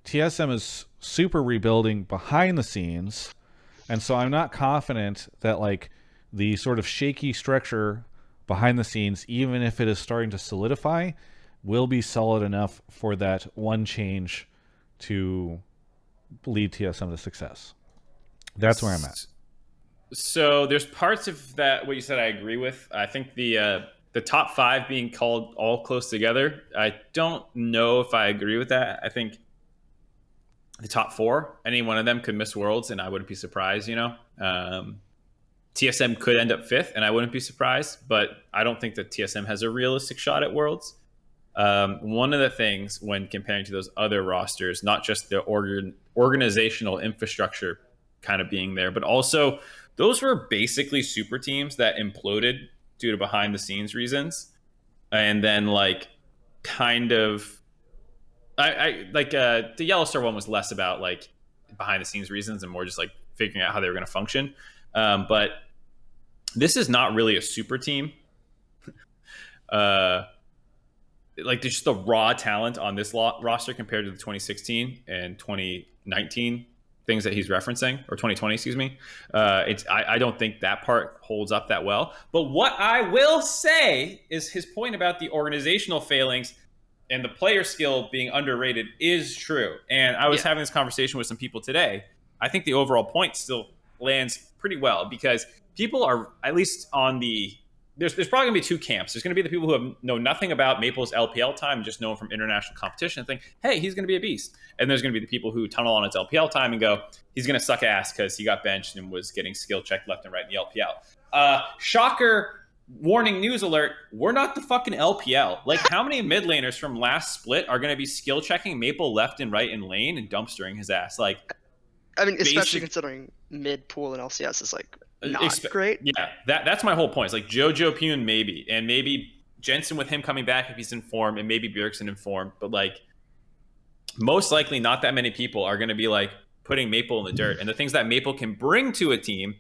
TSM is super rebuilding behind the scenes, and so I'm not confident that like the sort of shaky structure behind the scenes, even if it is starting to solidify, will be solid enough for that one change to lead TSM to success. That's where I'm at. So there's parts of that what you said I agree with. I think the top 5 being called all close together, I don't know if I agree with that. I think the top 4, any one of them could miss Worlds, and I wouldn't be surprised. TSM could end up 5th, and I wouldn't be surprised. But I don't think that TSM has a realistic shot at Worlds. One of the things when comparing to those other rosters, not just the organizational infrastructure kind of being there, but also those were basically super teams that imploded due to behind the scenes reasons. And then like kind of the Yellow Star one was less about like behind the scenes reasons and more just like figuring out how they were going to function. But this is not really a super team. Like there's just the raw talent on this roster compared to the 2016 and 2019 things that he's referencing, or 2020, excuse me. I don't think that part holds up that well. But what I will say is his point about the organizational failings and the player skill being underrated is true. And I was having this conversation with some people today. I think the overall point still lands pretty well because people are at least on the... There's probably going to be 2 camps. There's going to be the people who know nothing about Maple's LPL time and just know him from international competition and think, hey, he's going to be a beast. And there's going to be the people who tunnel on his LPL time and go, he's going to suck ass because he got benched and was getting skill checked left and right in the LPL. Shocker, warning, news alert, we're not the fucking LPL. Like, how many mid laners from last split are going to be skill checking Maple left and right in lane and dumpstering his ass? Like, I mean, especially considering mid pool and LCS is like not great. Yeah, that's my whole point. It's like Jojo, Pune, maybe, and maybe Jensen with him coming back if he's in form, and maybe Bjergsen in form. But like, most likely, not that many people are going to be like putting Maple in the dirt. And the things that Maple can bring to a team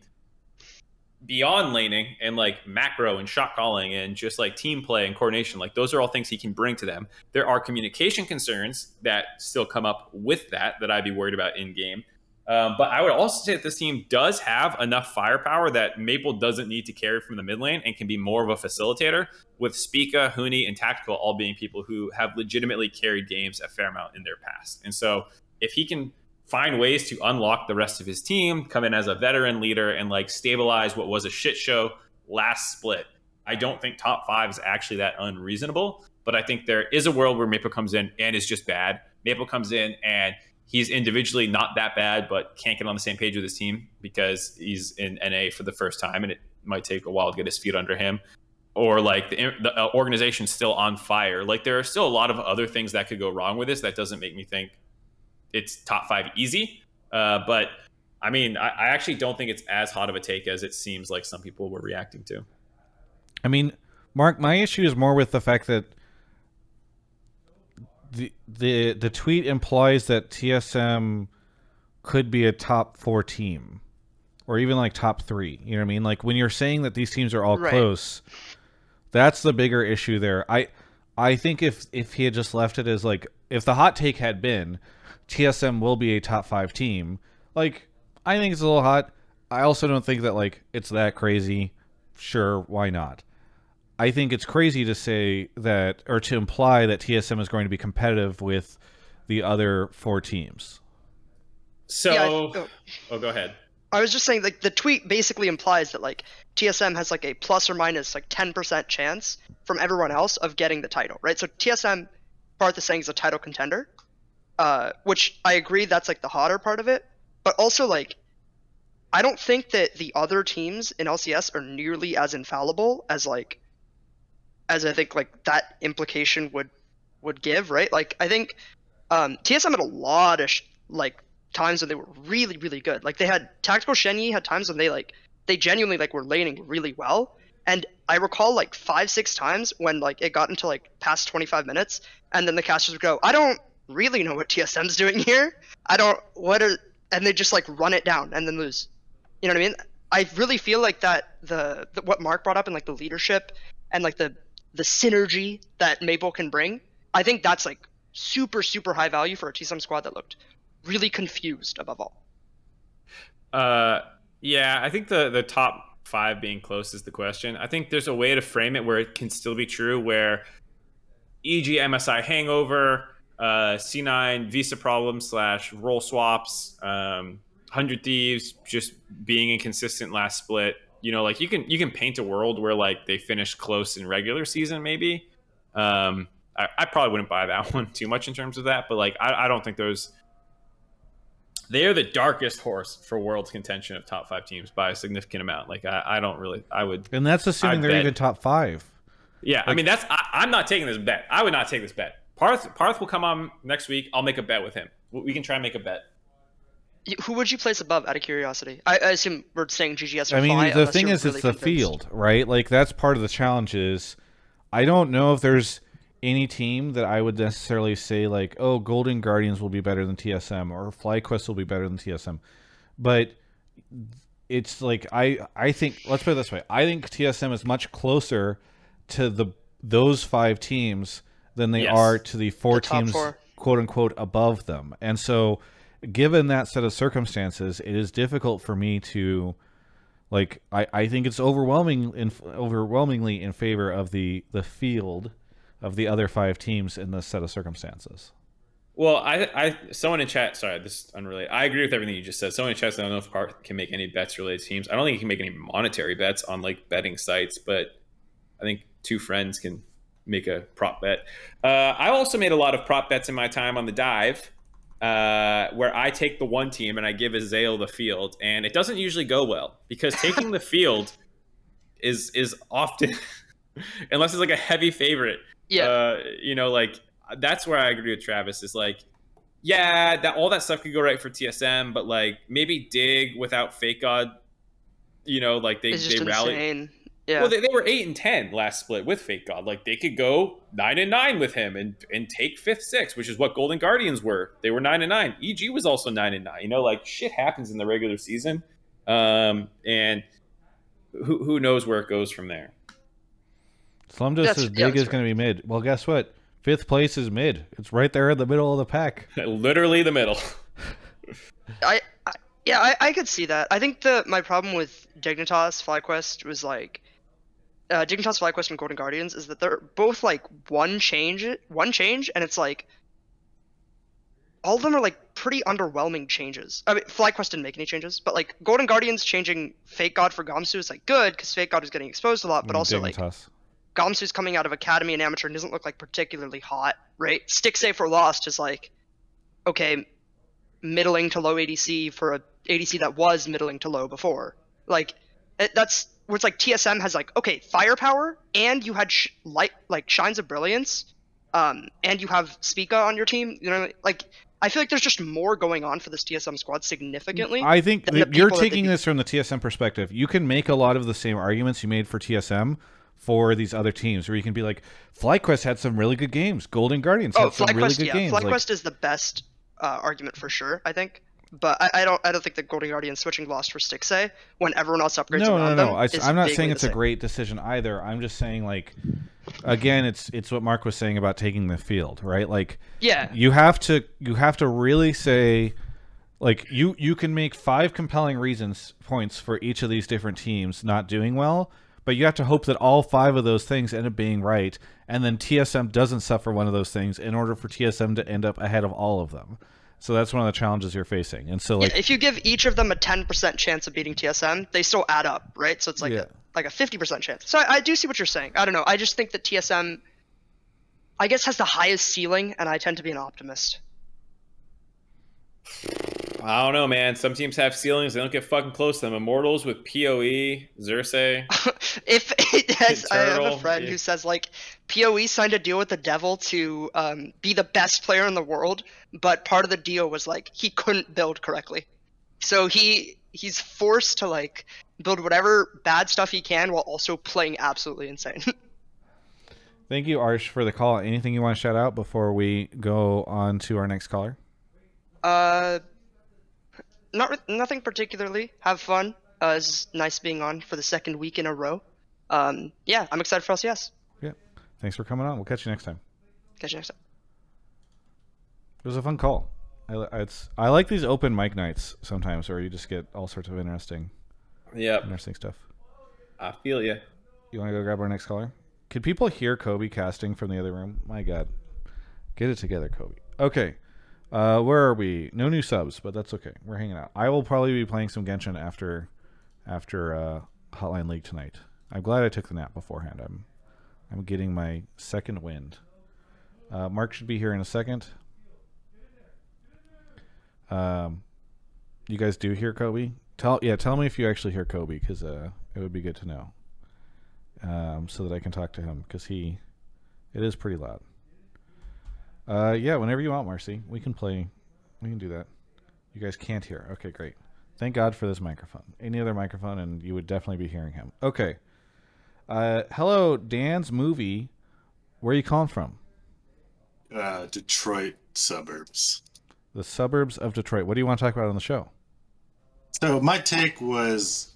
beyond laning and like macro and shot calling and just like team play and coordination, like those are all things he can bring to them. There are communication concerns that still come up with that I'd be worried about in game. But I would also say that this team does have enough firepower that Maple doesn't need to carry from the mid lane and can be more of a facilitator, with Spica, Huni, and Tactical all being people who have legitimately carried games a fair amount in their past. And so if he can find ways to unlock the rest of his team, come in as a veteran leader, and like stabilize what was a shit show last split, I don't think top 5 is actually that unreasonable. But I think there is a world where Maple comes in and is just bad. Maple comes in and he's individually not that bad, but can't get on the same page with his team because he's in NA for the first time, and it might take a while to get his feet under him. Or like the organization's still on fire. Like there are still a lot of other things that could go wrong with this. That doesn't make me think it's top 5 easy. But I mean, I actually don't think it's as hot of a take as it seems like some people were reacting to. I mean, Mark, my issue is more with the fact that the tweet implies that TSM could be a top 4 team, or even like top 3. You know what I mean? Like when you're saying that these teams are all close, that's the bigger issue there. I think if he had just left it as like, if the hot take had been TSM will be a top 5 team, like I think it's a little hot. I also don't think that like it's that crazy. Sure, why not? I think it's crazy to say that, or to imply that TSM is going to be competitive with the other 4 teams. So, go ahead. I was just saying, like, the tweet basically implies that like TSM has like a plus or minus like 10% chance from everyone else of getting the title, right? So TSM, Parth is saying, is a title contender, which I agree that's like the hotter part of it, but also like I don't think that the other teams in LCS are nearly as infallible as I think like that implication would give, right? Like I think TSM had a lot of like times when they were really, really good. Like they had Tactical Shenyi had times when they genuinely like were laning really well. And I recall like 5-6 times when like it got into like past 25 minutes and then the casters would go, I don't really know what TSM's doing here. And they just like run it down and then lose. You know what I mean? I really feel like that the what Mark brought up in like the leadership and like the synergy that Maple can bring, I think that's like super, super high value for a TSM squad that looked really confused above all. Yeah, I think the top 5 being close is the question. I think there's a way to frame it where it can still be true, where EG MSI hangover, C9 visa problems / role swaps, 100 Thieves just being inconsistent last split. You know, like you can paint a world where like they finish close in regular season, maybe. I probably wouldn't buy that one too much in terms of that, but like I don't think they are the darkest horse for world's contention of top 5 teams by a significant amount. Like I would, and that's assuming they're even top 5. Yeah, like, I mean I'm not taking this bet. I would not take this bet. Parth will come on next week. I'll make a bet with him. We can try and make a bet. Who would you place above, out of curiosity? I assume we're saying GGS or I mean, Fly, the thing is, really it's the convinced. field, right? Like, that's part of the challenge is I don't know if there's any team that I would necessarily say, like, oh, Golden Guardians will be better than TSM or FlyQuest will be better than TSM. But it's like, I think, let's put it this way. I think TSM is much closer to those 5 teams than they are to the 4 teams, quote-unquote, above them. And so given that set of circumstances, it is difficult for me to, like, I think it's overwhelmingly in favor of the field of the other 5 teams in this set of circumstances. Well, someone in chat, sorry, this is unrelated. I agree with everything you just said. Someone in chat said, I don't know if Parth can make any bets related to teams. I don't think he can make any monetary bets on like betting sites, but I think 2 friends can make a prop bet. I also made a lot of prop bets in my time on the dive, where I take the one team and I give Azael the field, and it doesn't usually go well because taking the field is often, unless it's like a heavy favorite. Yeah. Like that's where I agree with Travis. Is like, yeah, that all that stuff could go right for TSM, but like maybe Dig without Fake God, like they rallied. Insane. Yeah. Well, they were 8-10 last split with Fake God. Like they could go 9-9 with him and take 5th, 6th, which is what Golden Guardians were. They were 9-9. EG was also 9-9. Like shit happens in the regular season, and who knows where it goes from there. Slumdust is big is going to be mid. Well, guess what? 5th place is mid. It's right there in the middle of the pack. Literally the middle. Yeah, I could see that. I think my problem with Dignitas FlyQuest was like Dignitas FlyQuest and Golden Guardians is that they're both like one change, and it's like all of them are like pretty underwhelming changes. I mean, FlyQuest didn't make any changes, but like Golden Guardians changing Fake God for Gamsu is like good because Fake God is getting exposed a lot, but also like Gamsu's coming out of Academy and Amateur and doesn't look like particularly hot, right? Stick Safe for Lost is like, okay, middling to low ADC for a ADC that was middling to low before. Like, that's where it's like TSM has like, okay, firepower, and you had Shines of Brilliance, and you have Spica on your team. You know, like, I feel like there's just more going on for this TSM squad significantly. I think you're taking this from the TSM perspective. You can make a lot of the same arguments you made for TSM for these other teams, where you can be like, FlyQuest had some really good games. Golden Guardians had some really good games. FlyQuest is the best argument for sure, I think. But I don't think that Golden Guardians switching Lost for Stixay when everyone else upgrades around them. I'm not saying it's a great decision either. I'm just saying, like, again, it's what Mark was saying about taking the field, right? Like, yeah, you have to really say, like, you can make 5 compelling points for each of these different teams not doing well, but you have to hope that all 5 of those things end up being right, and then TSM doesn't suffer one of those things in order for TSM to end up ahead of all of them. So that's one of the challenges you're facing. And so, like, if you give each of them a 10% chance of beating TSM, they still add up, right? So it's like a 50% chance. So I do see what you're saying. I don't know. I just think that TSM, I guess, has the highest ceiling, and I tend to be an optimist. I don't know, man. Some teams have ceilings. They don't get fucking close to them. Immortals with PoE, Xerxes. If it has, I have a friend who says, like, PoE signed a deal with the devil to be the best player in the world, but part of the deal was, like, he couldn't build correctly. So he's forced to, like, build whatever bad stuff he can while also playing absolutely insane. Thank you, Arsh, for the call. Anything you want to shout out before we go on to our next caller? Nothing particularly. Have fun. It's nice being on for the second week in a row. Yeah, I'm excited for LCS. Yeah. Thanks for coming on. We'll catch you next time. Catch you next time. It was a fun call. I like these open mic nights sometimes where you just get all sorts of interesting stuff. I feel you. You want to go grab our next caller? Could people hear Kobe casting from the other room? My God. Get it together, Kobe. Okay. Where are we? No new subs, but that's okay. We're hanging out. I will probably be playing some Genshin after Hotline League tonight. I'm glad I took the nap beforehand. I'm getting my second wind. Mark should be here in a second. You guys do hear Kobe? Tell me if you actually hear Kobe, because it would be good to know, so that I can talk to him, because it is pretty loud. Yeah, whenever you want, Marcy, we can play. We can do that. You guys can't hear. Okay, great. Thank God for this microphone. Any other microphone, and you would definitely be hearing him. Okay. Hello, DansMovie. Where are you calling from? Detroit suburbs. The suburbs of Detroit. What do you want to talk about on the show? So my take was,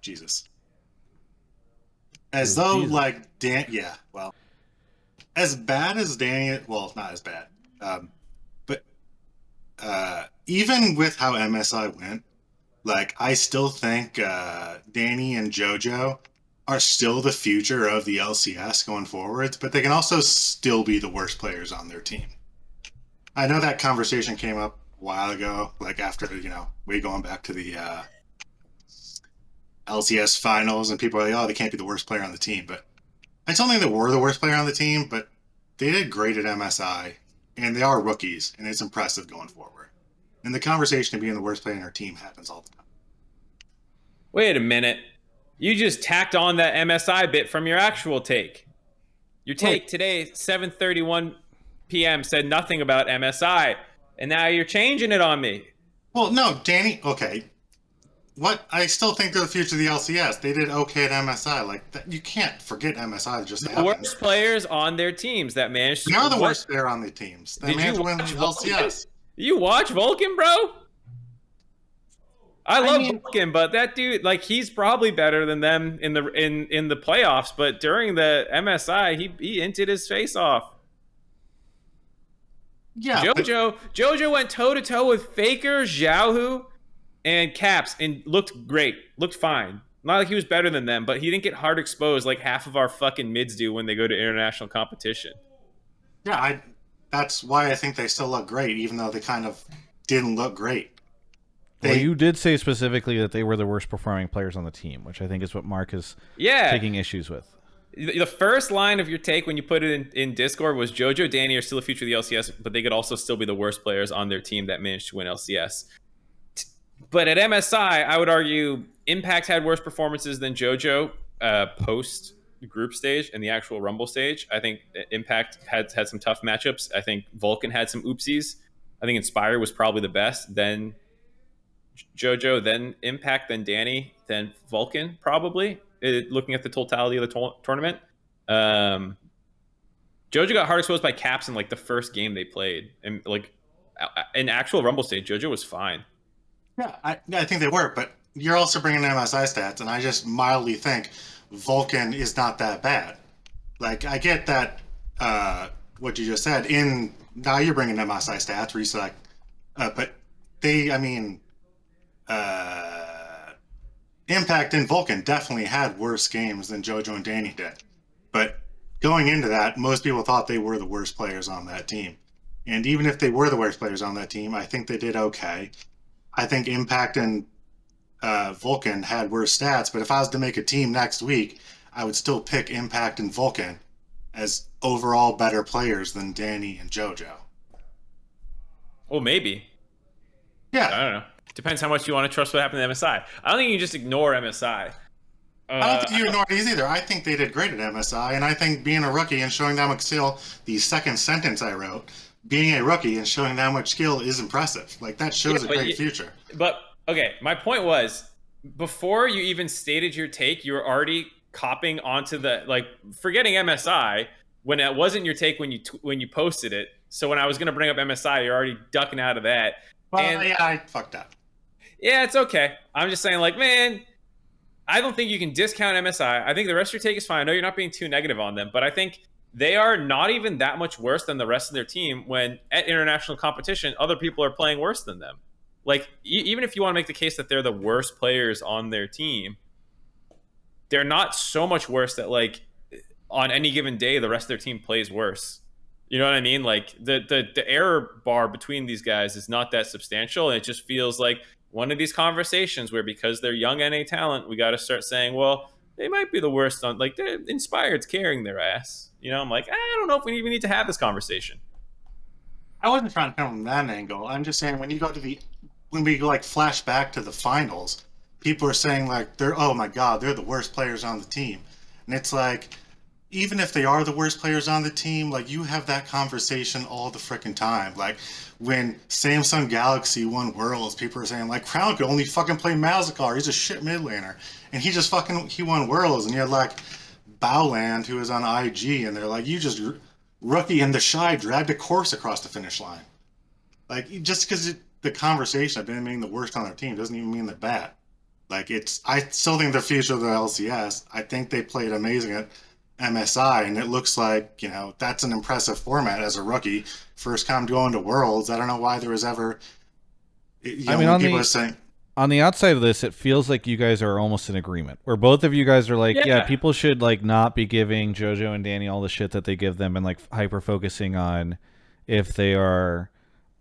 Jesus. As though, Jesus. Like, as bad as Danny, well, not as bad, but even with how MSI went, like, I still think Danny and Jojo are still the future of the LCS going forwards, but they can also still be the worst players on their team. I know that conversation came up a while ago, like after, we going back to the LCS finals, and people are like, oh, they can't be the worst player on the team, but I don't think they were the worst player on the team, but they did great at MSI, and they are rookies, and it's impressive going forward. And the conversation of being the worst player on our team happens all the time. Wait a minute. You just tacked on that MSI bit from your actual take. Your take today, 7:31 p.m., said nothing about MSI, and now you're changing it on me. Well, no, Danny, okay. What? I still think they're the future of the LCS. They did okay at MSI. Like, you can't forget MSI just happened. The worst players on their teams that managed to... They're the worst player on the teams. They managed to win the LCS. You watch Vulcan, bro? I love Vulcan, but that dude, like, he's probably better than them in the playoffs, but during the MSI, he inted his face off. Yeah. Jojo went toe-to-toe with Faker, Xiaohu, and Caps and looked great, looked fine. Not like he was better than them, but he didn't get hard exposed like half of our fucking mids do when they go to international competition. Yeah, that's why I think they still look great, even though they kind of didn't look great. Well, you did say specifically that they were the worst performing players on the team, which I think is what Mark is taking issues with. The first line of your take when you put it in Discord was Jojo, Danny are still a future of the LCS, but they could also still be the worst players on their team that managed to win LCS. But at MSI, I would argue Impact had worse performances than Jojo post group stage and the actual Rumble stage. I think Impact had some tough matchups. I think Vulcan had some oopsies. I think Inspire was probably the best. Then Jojo, then Impact, then Danny, then Vulcan, probably. Looking at the totality of the tournament. Jojo got hard exposed by Caps in like the first game they played. And like in actual Rumble stage, Jojo was fine. Yeah, I think they were, but you're also bringing MSI stats, and I just mildly think Vulcan is not that bad. Like, I get that, what you just said, now you're bringing MSI stats where you say, like, but Impact and Vulcan definitely had worse games than Jojo and Danny did. But going into that, most people thought they were the worst players on that team. And even if they were the worst players on that team, I think they did okay. I think Impact and Vulcan had worse stats, but if I was to make a team next week, I would still pick Impact and Vulcan as overall better players than Danny and Jojo. Well, maybe. Yeah. I don't know. Depends how much you want to trust what happened to MSI. I don't think you can just ignore MSI. I don't think you ignore these either. I think they did great at MSI, and I think being a rookie and showing that much skill, the second sentence I wrote, being a rookie and showing that much skill is impressive. Like, that shows a great future. But, okay, my point was, before you even stated your take, you were already copping onto the, like, forgetting MSI, when it wasn't your take when you posted it. So when I was going to bring up MSI, you're already ducking out of that. Well, yeah, I fucked up. Yeah, it's okay. I'm just saying, like, man, I don't think you can discount MSI. I think the rest of your take is fine. I know you're not being too negative on them, but I think they are not even that much worse than the rest of their team when at international competition, other people are playing worse than them. Like, even if you want to make the case that they're the worst players on their team, they're not so much worse that, like, on any given day, the rest of their team plays worse. You know what I mean? Like, the error bar between these guys is not that substantial, and it just feels like one of these conversations where, because they're young NA talent, we got to start saying, well, they might be the worst on, like, they're Inspired's carrying their ass. You know, I'm like, I don't know if we even need to have this conversation. I wasn't trying to come from that angle. I'm just saying, when we like flash back to the finals, people are saying, like, oh my God, they're the worst players on the team. And it's like, even if they are the worst players on the team, like, you have that conversation all the frickin' time. Like, when Samsung Galaxy won Worlds, people are saying, like, Crown could only fucking play Mazikar. He's a shit mid laner. And he won Worlds. And you had, like, Bowland, who was on IG, and they're like, you just rookie and the Shy dragged a course across the finish line. Like, just because the conversation of them being the worst on their team doesn't even mean they're bad. Like, I still think they're future of the LCS. I think they played amazing at MSI, and it looks like, you know, that's an impressive format as a rookie. First time going to Worlds. I don't know why there was ever, on the outside of this, it feels like you guys are almost in agreement, where both of you guys are like, yeah, people should, like, not be giving Jojo and Danny all the shit that they give them, and, like, hyper focusing on if they are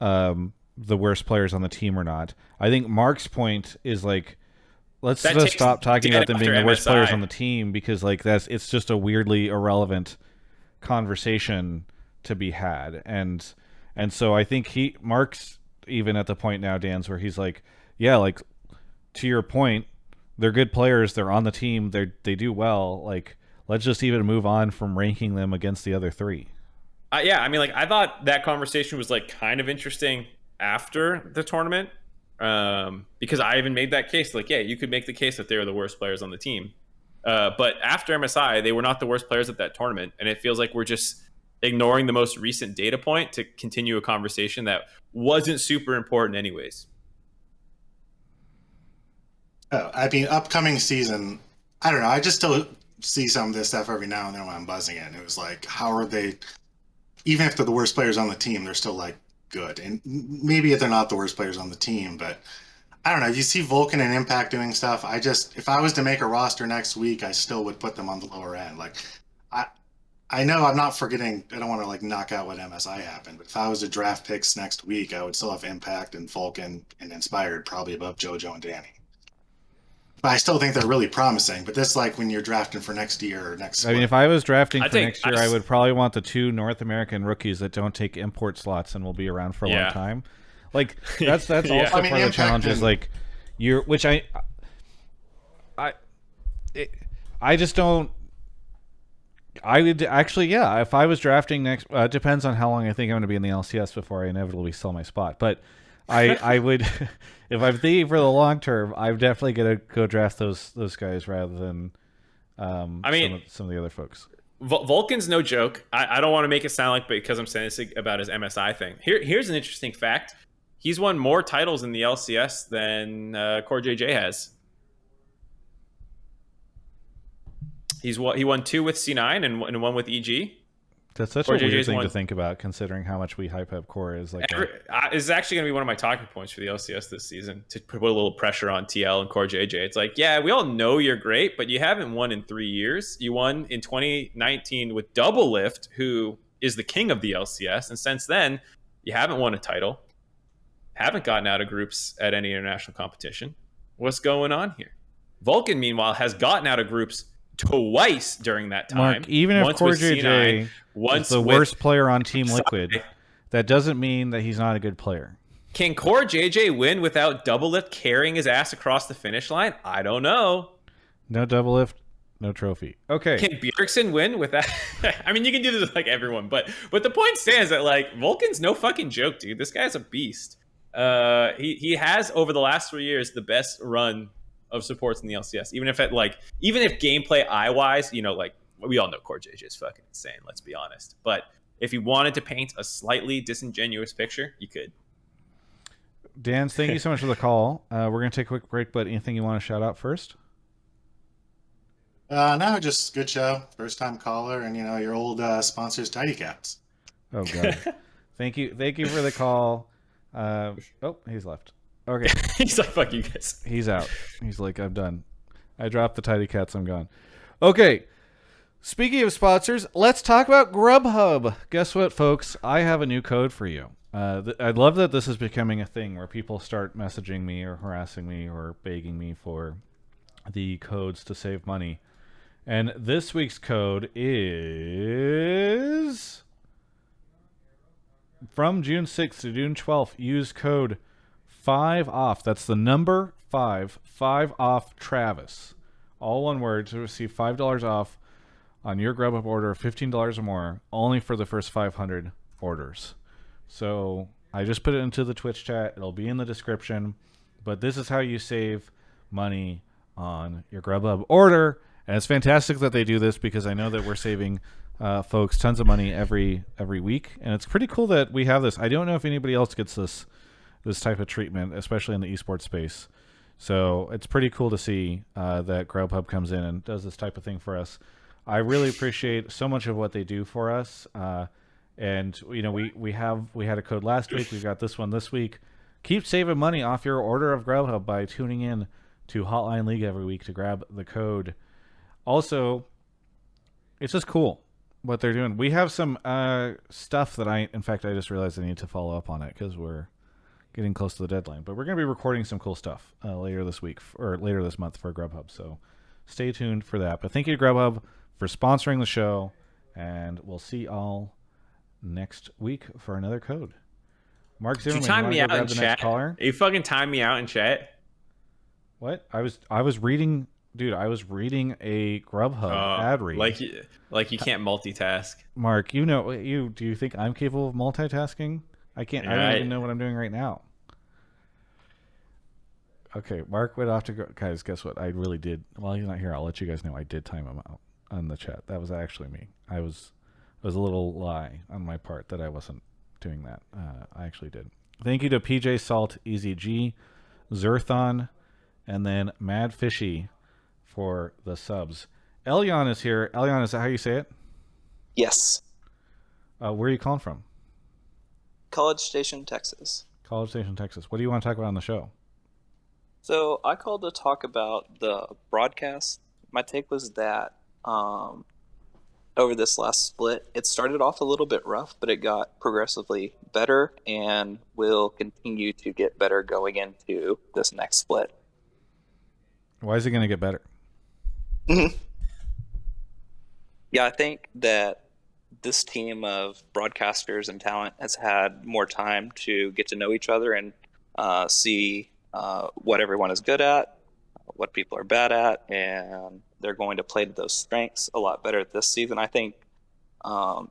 the worst players on the team or not. I think Mark's point is, like, let's just stop talking about them being the worst players on the team, because, like, it's just a weirdly irrelevant conversation to be had. And so I think Mark's even at the point now, Dan's, where he's like, yeah, like, to your point, they're good players, they're on the team, they do well. Like, let's just even move on from ranking them against the other three. Yeah, I mean, like, I thought that conversation was, like, kind of interesting after the tournament. Because I even made that case, like, yeah, you could make the case that they were the worst players on the team. But after MSI, they were not the worst players at that tournament. And it feels like we're just ignoring the most recent data point to continue a conversation that wasn't super important anyways. Oh, I mean, upcoming season, I don't know. I just still see some of this stuff every now and then when I'm buzzing it. And it was like, how are they, even if they're the worst players on the team, they're still, like, good. And maybe they're not the worst players on the team, but I don't know. You see Vulcan and Impact doing stuff. If I was to make a roster next week, I still would put them on the lower end. Like, I, I know I'm not forgetting. I don't want to like knock out what MSI happened, but if I was to draft picks next week, I would still have Impact and Vulcan and Inspired probably above Jojo and Danny. But I still think they're really promising. But this, like, when you're drafting for next year or next. I mean, if I was drafting for next year, I would probably want the 2 North American rookies that don't take import slots and will be around for a long time. Like that's also part of the challenge is like I just don't. I would actually, if I was drafting next, it depends on how long I think I'm going to be in the LCS before I inevitably sell my spot. But I would, if I'm thinking for the long term, I'm definitely going to go draft those guys rather than some of the other folks. Vulcan's no joke. I don't want to make it sound like because I'm saying this about his MSI thing. Here's an interesting fact. He's won more titles in the LCS than Core JJ has. He won 2 with C9 and 1 with EG. That's such a weird thing to think about, considering how much we hype up Core is. It's actually going to be one of my talking points for the LCS this season, to put a little pressure on TL and Core JJ. It's like, yeah, we all know you're great, but you haven't won in 3 years. You won in 2019 with Doublelift, who is the king of the LCS, and since then, you haven't won a title. Haven't gotten out of groups at any international competition. What's going on here? Vulcan, meanwhile, has gotten out of groups twice during that time. Mark, even if Core JJ is the worst player on Team Liquid, that doesn't mean that he's not a good player. Can Core JJ win without Doublelift carrying his ass across the finish line? I don't know. No Doublelift, no trophy. Okay. Can Bjergsen win with that? I mean, you can do this with like everyone, but the point stands that like Vulcan's no fucking joke, dude. This guy's a beast. He has over the last 3 years the best run of supports in the LCS. Even if gameplay eye-wise, like we all know Core JJ is fucking insane, let's be honest. But if you wanted to paint a slightly disingenuous picture, you could. Dan, thank you so much for the call. We're going to take a quick break, but anything you want to shout out first? No, just good show. First time caller, and your old sponsors, Tidy Cats. Oh god. Thank you for the call. He's left. Okay. He's like, fuck you guys. He's out. He's like, I'm done. I dropped the Tidy Cats. I'm gone. Okay. Speaking of sponsors, let's talk about Grubhub. Guess what, folks? I have a new code for you. I love that this is becoming a thing where people start messaging me or harassing me or begging me for the codes to save money. And this week's code is from June 6th to June 12th. Use code 5OFF. That's the number 5 off Travis. All one word to receive $5 off on your Grubhub order of $15 or more, only for the first 500 orders. So I just put it into the Twitch chat. It'll be in the description. But this is how you save money on your Grubhub order. And it's fantastic that they do this because I know that we're saving folks tons of money every week. And it's pretty cool that we have this. I don't know if anybody else gets this type of treatment, especially in the esports space. So it's pretty cool to see that Grubhub comes in and does this type of thing for us. I really appreciate so much of what they do for us. And we had a code last week. We've got this one this week. Keep saving money off your order of Grubhub by tuning in to Hotline League every week to grab the code. Also, it's just cool what they're doing. We have some stuff that I just realized I need to follow up on it because we're getting close to the deadline. But we're going to be recording some cool stuff later this week or later this month for Grubhub. So stay tuned for that. But thank you to Grubhub for sponsoring the show, and we'll see y'all next week for another code. Mark Zimmerman, you time me out in chat? Caller? You fucking time me out in chat? What? I was reading, dude. I was reading a Grubhub ad read. Like you can't multitask. Mark, do you think I'm capable of multitasking? I can't. I don't even know what I'm doing right now. Okay, Mark went off to go. Guys, guess what? I really did. While he's not here, I'll let you guys know I did time him out on the chat. That was actually me. It was a little lie on my part that I wasn't doing that. I actually did. Thank you to PJ Salt, Easy G, Zerthon, and then Mad Fishy for the subs. Elyon is here. Elyon, is that how you say it? Yes. Where are you calling from? College Station, Texas. College Station, Texas. What do you want to talk about on the show? So I called to talk about the broadcast. My take was that over this last split, it started off a little bit rough, but it got progressively better and will continue to get better going into this next split. Why is it going to get better? Yeah, I think that this team of broadcasters and talent has had more time to get to know each other and see what everyone is good at, what people are bad at, and they're going to play to those strengths a lot better this season. I think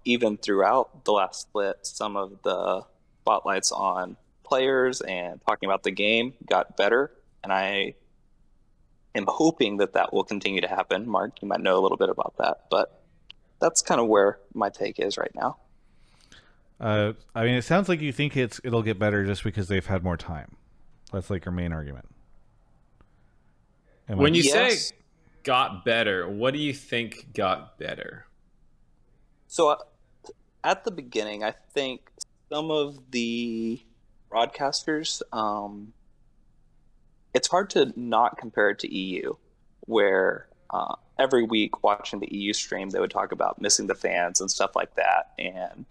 even throughout the last split, some of the spotlights on players and talking about the game got better, and I am hoping that that will continue to happen. Mark, you might know a little bit about that, but that's kind of where my take is right now. I mean, it sounds like you think it'll get better just because they've had more time. That's like your main argument. When you say got better, what do you think got better? So at the beginning, I think some of the broadcasters, it's hard to not compare it to EU, where every week watching the EU stream, they would talk about missing the fans and stuff like that. And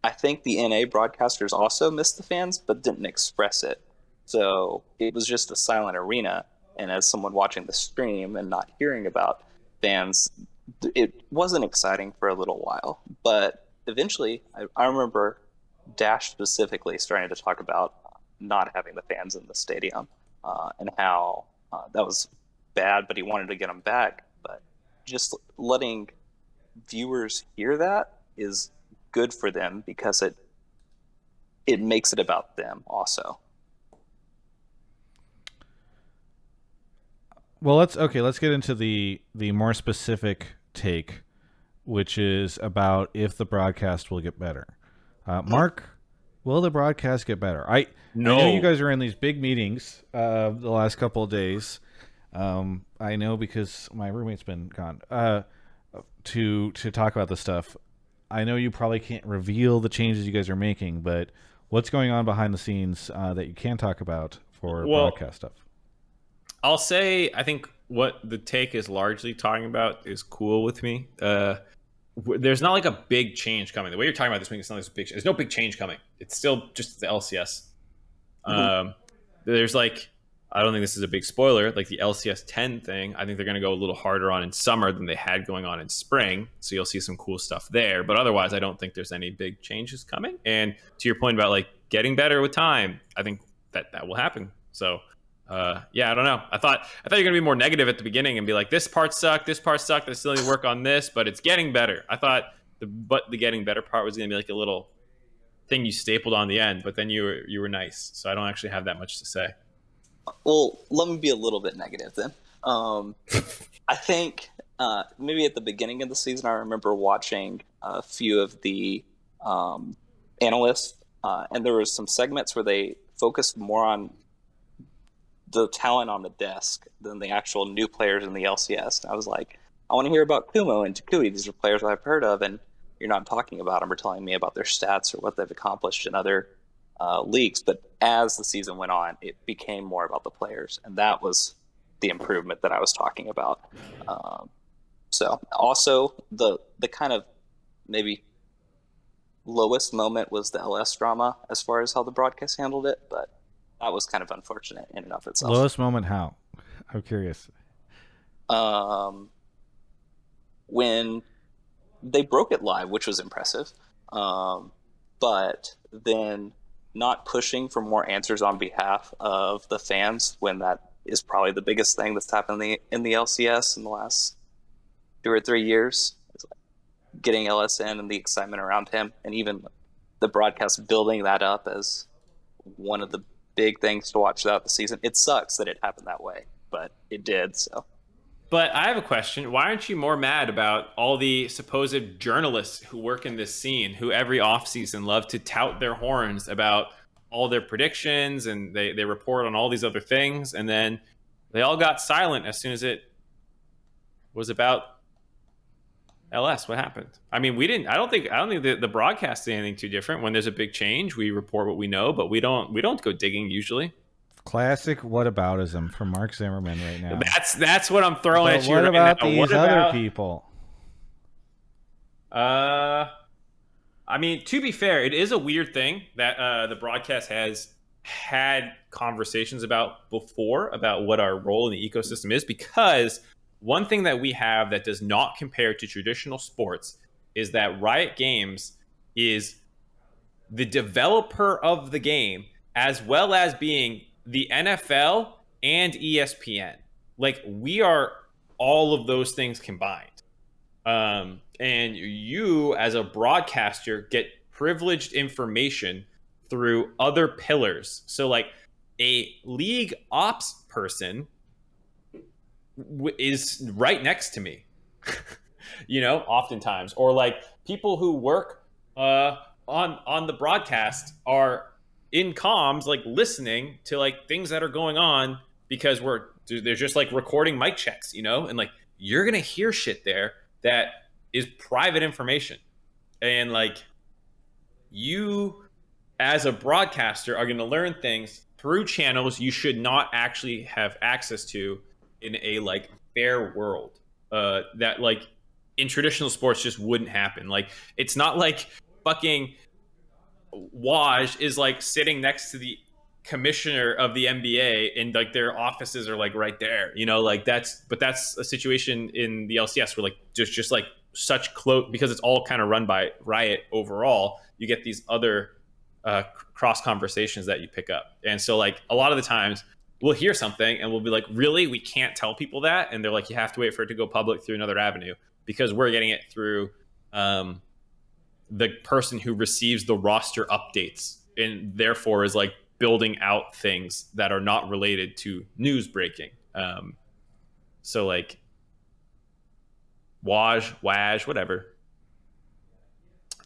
I think the NA broadcasters also missed the fans, but didn't express it. So it was just a silent arena. And as someone watching the stream and not hearing about fans, it wasn't exciting for a little while. But eventually, I remember Dash specifically starting to talk about not having the fans in the stadium and how that was bad, but he wanted to get them back. But just letting viewers hear that is good for them because it makes it about them also. Well, let's get into the more specific take, which is about if the broadcast will get better. Mark, will the broadcast get better? I know you guys are in these big meetings the last couple of days. I know because my roommate's been gone to talk about this stuff. I know you probably can't reveal the changes you guys are making, but what's going on behind the scenes that you can talk about for broadcast stuff? I'll say I think what the take is largely talking about is cool with me. There's not like a big change coming. The way you're talking about this, it's not like a big. There's no big change coming. It's still just the LCS. There's like, I don't think this is a big spoiler. Like the LCS 10 thing, I think they're going to go a little harder on in summer than they had going on in spring. So you'll see some cool stuff there. But otherwise, I don't think there's any big changes coming. And to your point about like getting better with time, I think that will happen. So. Yeah, I don't know. I thought you were gonna be more negative at the beginning and be like, this part sucked, I still need to work on this, but it's getting better. I thought the getting better part was gonna be like a little thing you stapled on the end, but then you were nice. So I don't actually have that much to say. Well, let me be a little bit negative then. I think maybe at the beginning of the season, I remember watching a few of the analysts, and there was some segments where they focused more on the talent on the desk than the actual new players in the LCS. And I was like, I want to hear about Kumo and Takui. These are players I've heard of, and you're not talking about them or telling me about their stats or what they've accomplished in other leagues. But as the season went on, it became more about the players, and that was the improvement that I was talking about. So also the kind of maybe lowest moment was the LS drama as far as how the broadcast handled it, but that was kind of unfortunate in and of itself. Lowest moment, how? I'm curious. When they broke it live, which was impressive, but then not pushing for more answers on behalf of the fans when that is probably the biggest thing that's happened in the LCS in the last 2 or 3 years. It's like getting LSN and the excitement around him, and even the broadcast building that up as one of the big things to watch throughout the season. It sucks that it happened that way, but it did. So, but I have a question. Why aren't you more mad about all the supposed journalists who work in this scene, who every offseason love to tout their horns about all their predictions and they report on all these other things, and then they all got silent as soon as it was about LS? What happened? I mean, I don't think the broadcast is anything too different. When there's a big change, we report what we know, but we don't go digging usually. Classic whataboutism from Mark Zimmerman right now. That's what I'm throwing at you right now. What about these other people? I mean, to be fair, it is a weird thing that the broadcast has had conversations about before about what our role in the ecosystem is, because one thing that we have that does not compare to traditional sports is that Riot Games is the developer of the game as well as being the NFL and ESPN. Like, we are all of those things combined. And you, as a broadcaster, get privileged information through other pillars. So, like, a league ops person is right next to me, oftentimes. Or, like, people who work on the broadcast are in comms, like, listening to, like, things that are going on, because they're just, like, recording mic checks, and, like, you're gonna hear shit there that is private information. And, like, you as a broadcaster are gonna learn things through channels you should not actually have access to in a, like, fair world, that, like, in traditional sports just wouldn't happen. Like, it's not like fucking Waj is, like, sitting next to the commissioner of the NBA and, like, their offices are, like, right there, like, that's a situation in the LCS where, like, just like such close, because it's all kind of run by Riot overall, you get these other cross conversations that you pick up. And so, like, a lot of the times we'll hear something and we'll be like, really, we can't tell people that? And they're like, you have to wait for it to go public through another avenue, because we're getting it through the person who receives the roster updates, and therefore is, like, building out things that are not related to news breaking. So, like, Waj, whatever.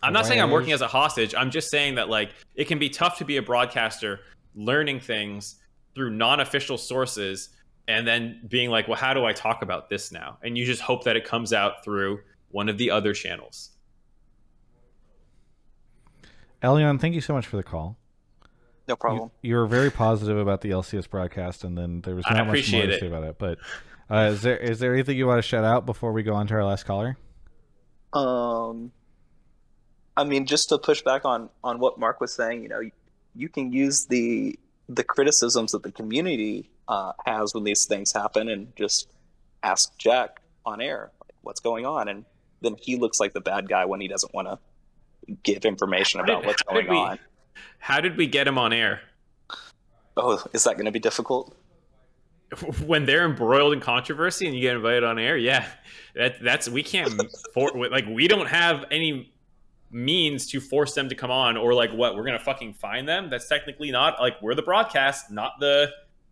I'm not saying I'm working as a hostage. I'm just saying that, like, it can be tough to be a broadcaster learning things through non-official sources and then being like, well, how do I talk about this now? And you just hope that it comes out through one of the other channels. Elyon, thank you so much for the call. No problem. You were very positive about the LCS broadcast, and then there was not much more to say about it. But is there anything you want to shout out before we go on to our last caller? I mean, just to push back on what Mark was saying, you can use the criticisms that the community has when these things happen and just ask Jack on air, like, what's going on? And then he looks like the bad guy when he doesn't want to give information about what's going on. How did we get him on air? Oh, is that going to be difficult? When they're embroiled in controversy and you get invited on air, yeah, that's we can't like, we don't have any means to force them to come on, or, like, what, we're gonna fucking find them? That's technically not, like, we're the broadcast, not the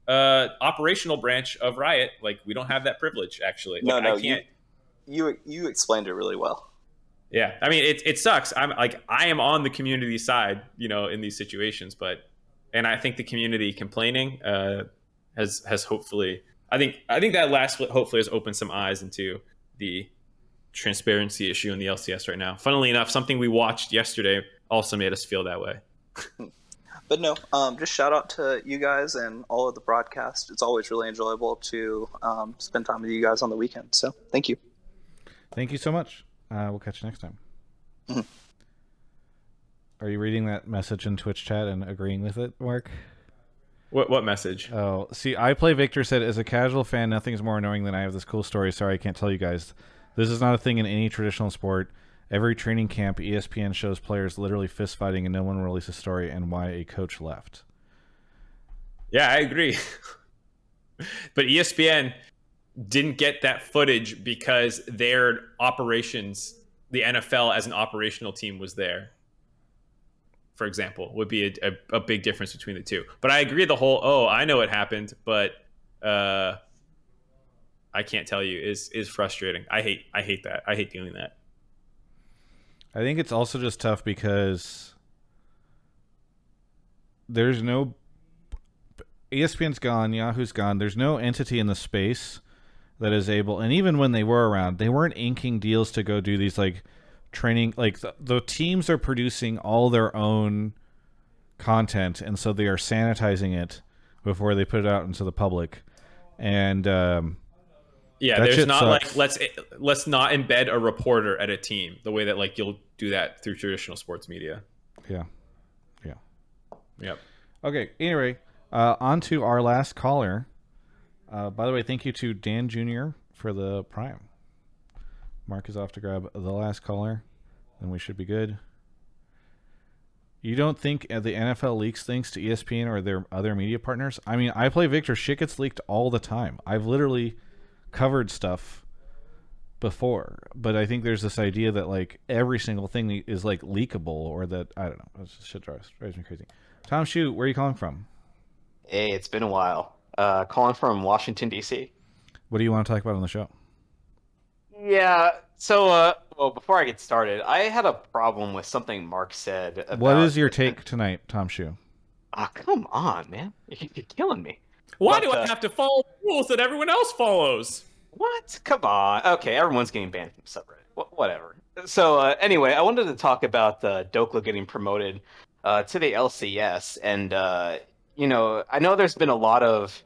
operational branch of Riot. Like, we don't have that privilege, actually. Like, no, I can't. You explained it really well. Yeah, I mean, it sucks. I am on the community side, in these situations, and I think the community complaining has hopefully, I think that last split hopefully has opened some eyes into the transparency issue in the LCS right now. Funnily enough, something we watched yesterday also made us feel that way. But no, just shout out to you guys and all of the broadcast. It's always really enjoyable to spend time with you guys on the weekend. So thank you. Thank you so much. We'll catch you next time. Mm-hmm. Are you reading that message in Twitch chat and agreeing with it, Mark? What message? Oh, see, I Play Victor said, as a casual fan, nothing's more annoying than I have this cool story. Sorry, I can't tell you guys. This is not a thing in any traditional sport. Every training camp, ESPN shows players literally fist fighting and no one releases a story and why a coach left. Yeah, I agree. But ESPN didn't get that footage because their operations, the NFL as an operational team, was there, for example, would be a big difference between the two. But I agree, the whole, I know it happened, but I can't tell you is frustrating. I hate that. I hate doing that. I think it's also just tough because there's no... ESPN's gone, Yahoo's gone. There's no entity in the space that is able... And even when they were around, they weren't inking deals to go do these, like, training... Like, the teams are producing all their own content, and so they are sanitizing it before they put it out into the public. And yeah, there's not sucks. Like let's not embed a reporter at a team the way that like you'll do that through traditional sports media. Yeah. Yep. Okay. Anyway, on to our last caller. By the way, thank you to Dan Jr. for the Prime. Mark is off to grab the last caller, and we should be good. You don't think the NFL leaks things to ESPN or their other media partners? I mean, I play Victor. Shit gets leaked all the time. I've literally covered stuff before, but I think there's this idea that like every single thing is like leakable, or that I don't know. It's just shit drives me crazy. TomShoe, where are you calling from? Hey, it's been a while. Calling from Washington, D.C. What do you want to talk about on the show? Yeah, so, well, before I get started, I had a problem with something Mark said about... What is your take tonight, TomShoe? Oh, come on, man. You're killing me. Why do I have to follow rules that everyone else follows? What? Come on. Okay, everyone's getting banned from subreddit. Whatever. So, anyway, I wanted to talk about Dhokla getting promoted to the LCS, and you know, I know there's been a lot of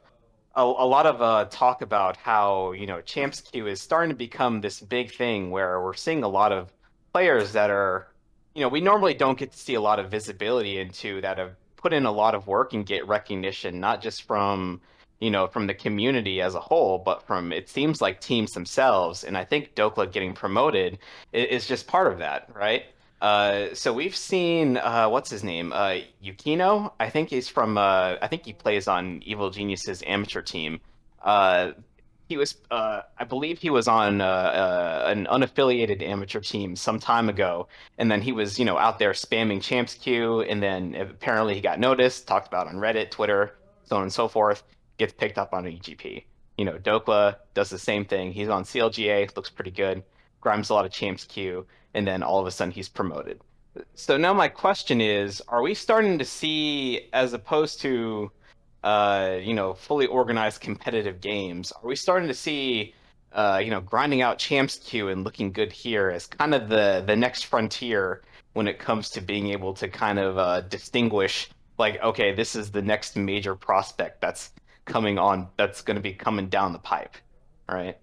talk about how, you know, Champs Queue is starting to become this big thing where we're seeing a lot of players that are, you know, we normally don't get to see a lot of visibility into, that have put in a lot of work and get recognition, not just from, you know, from the community as a whole, but from, it seems like, teams themselves. And I think Dhokla getting promoted is just part of that, right? So we've seen, what's his name? Yukino? I think he's from, I think he plays on Evil Genius's amateur team. He was, I believe he was on an unaffiliated amateur team some time ago. And then he was, you know, out there spamming Champs Queue. And then apparently he got noticed, talked about on Reddit, Twitter, so on and so forth, gets picked up on EGP. You know, Dhokla does the same thing. He's on CLGA, looks pretty good, grimes a lot of Champs Queue, and then all of a sudden he's promoted. So now my question is, are we starting to see, as opposed to, you know, fully organized competitive games, are we starting to see, you know, grinding out Champs Queue and looking good here as kind of the next frontier when it comes to being able to kind of distinguish, like, okay, this is the next major prospect that's coming on, that's going to be coming down the pipe, right?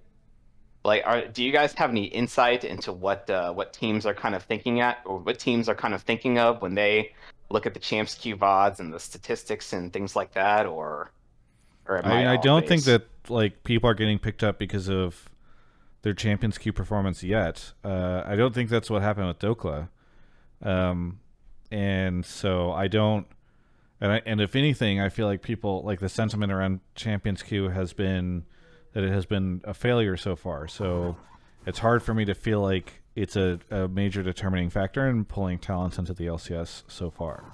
Like, do you guys have any insight into what teams are kind of thinking at, or what teams are kind of thinking of when they look at the Champs Queue VODs and the statistics and things like that, or I don't think that like people are getting picked up because of their Champions Queue performance yet. I don't think that's what happened with Dhokla, and so I don't. And if anything, I feel like people, like, the sentiment around Champions Queue has been that it has been a failure so far. So it's hard for me to feel like it's a major determining factor in pulling talent into the LCS so far.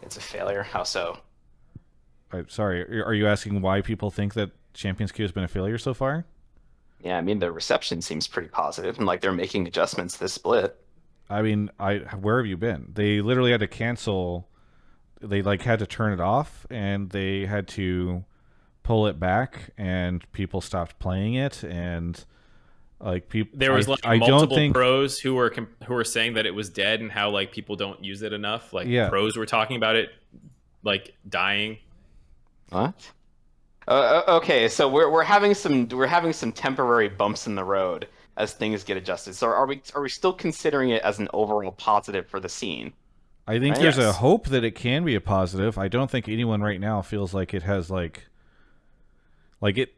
It's a failure? How so? Sorry, are you asking why people think that Champions Queue has been a failure so far? Yeah, I mean, the reception seems pretty positive, and like they're making adjustments this split. I mean, where have you been? They literally had to cancel. They like had to turn it off, and they had to pull it back, and people stopped playing it, and like people. There was multiple pros who were saying that it was dead and how like people don't use it enough. Like pros were talking about it like dying. What? Okay, so we're having some temporary bumps in the road as things get adjusted. So are we still considering it as an overall positive for the scene? I think there's a hope that it can be a positive. I don't think anyone right now feels like it has like it.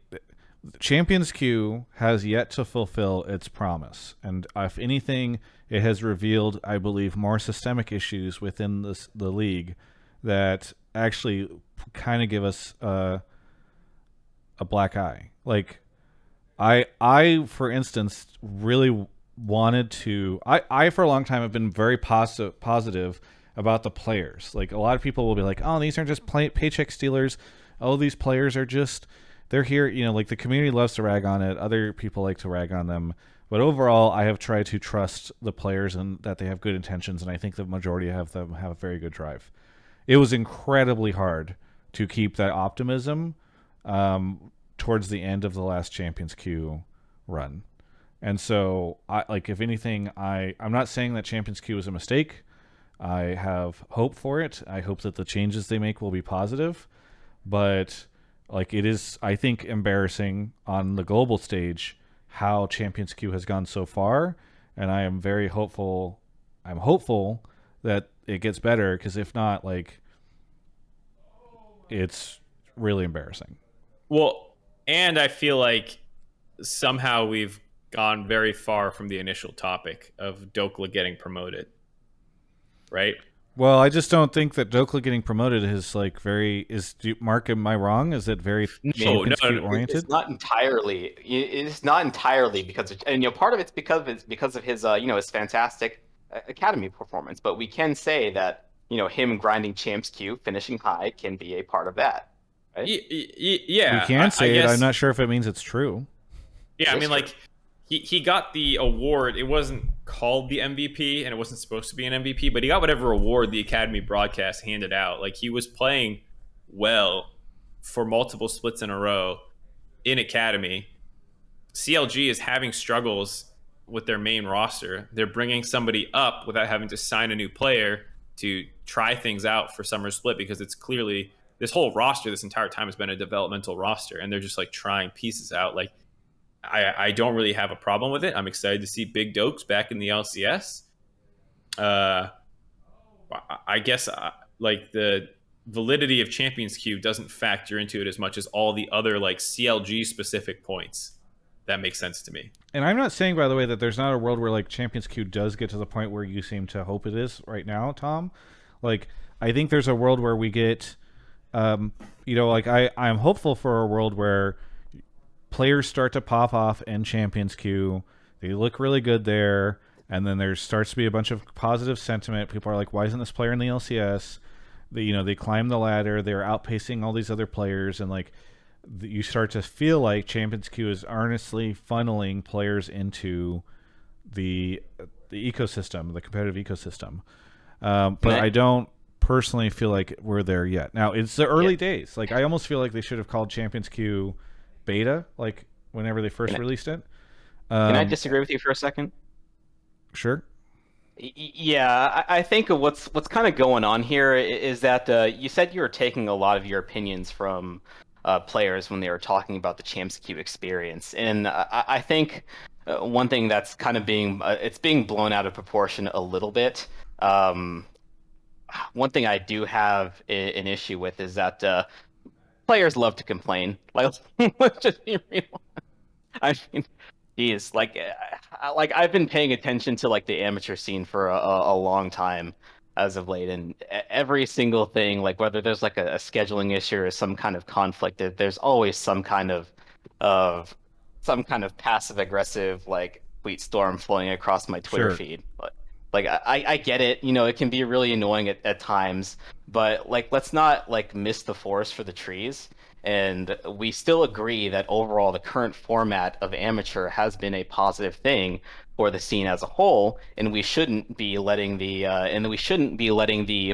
Champions Queue has yet to fulfill its promise, and if anything, it has revealed, I believe, more systemic issues within the league that actually kind of give us a black eye. Like, I for instance really wanted to. I for a long time have been very positive about the players. Like, a lot of people will be like, "Oh, these aren't just paycheck stealers. Oh, these players are just." They're here, you know, like the community loves to rag on it. Other people like to rag on them. But overall, I have tried to trust the players and that they have good intentions, and I think the majority of them have a very good drive. It was incredibly hard to keep that optimism towards the end of the last Champions Queue run. And so, if anything, I'm not saying that Champions Queue was a mistake. I have hope for it. I hope that the changes they make will be positive. but like it is, I think, embarrassing on the global stage how Champions Queue has gone so far, and I am very hopeful. I'm hopeful that it gets better, because if not, like, it's really embarrassing. Well, and I feel like somehow we've gone very far from the initial topic of Dhokla getting promoted, right? Well, I just don't think that Dhokla getting promoted is like Mark, am I wrong? Is it very Champions Queue oriented? It's not entirely. It's not entirely because, and part of it's because of his his fantastic academy performance. But we can say that him grinding Champs Queue, finishing high, can be a part of that. Right? Yeah, we can say it. I'm not sure if it means it's true. Yeah, I mean, like, he got the award. It wasn't called the MVP, and it wasn't supposed to be an MVP, but he got whatever award the Academy broadcast handed out. Like, he was playing well for multiple splits in a row in Academy. CLG is having struggles with their main roster. They're bringing somebody up without having to sign a new player to try things out for Summer Split, because it's clearly this whole roster this entire time has been a developmental roster, and they're just like trying pieces out. Like, I don't really have a problem with it. I'm excited to see Big Dokes back in the LCS. I guess like the validity of Champions Queue doesn't factor into it as much as all the other like CLG specific points. That makes sense to me. And I'm not saying, by the way, that there's not a world where like Champions Queue does get to the point where you seem to hope it is right now, Tom. Like, I think there's a world where we get, like I'm hopeful for a world where players start to pop off in Champions Queue. They look really good there, and then there starts to be a bunch of positive sentiment. People are like, why isn't this player in the LCS? They climb the ladder. They're outpacing all these other players, and like you start to feel like Champions Queue is earnestly funneling players into the ecosystem, the competitive ecosystem. But I don't personally feel like we're there yet. Now, it's the early days. Like, I almost feel like they should have called Champions Queue beta, like whenever they first released it. Can I disagree with you for a second? Sure. Yeah, I think what's kind of going on here is that you said you were taking a lot of your opinions from players when they were talking about the Champs Queue experience, and I think one thing that's kind of being blown out of proportion a little bit. One thing I do have an issue with is that players love to complain. Like, let's just be real. I mean, geez, like I've been paying attention to like the amateur scene for a long time as of late, and every single thing, like whether there's like a scheduling issue or some kind of conflict, there's always some kind of passive aggressive like tweet storm flowing across my Twitter feed. Like I get it, it can be really annoying at times, but like let's not like miss the forest for the trees. And we still agree that overall the current format of amateur has been a positive thing for the scene as a whole, and we shouldn't be letting the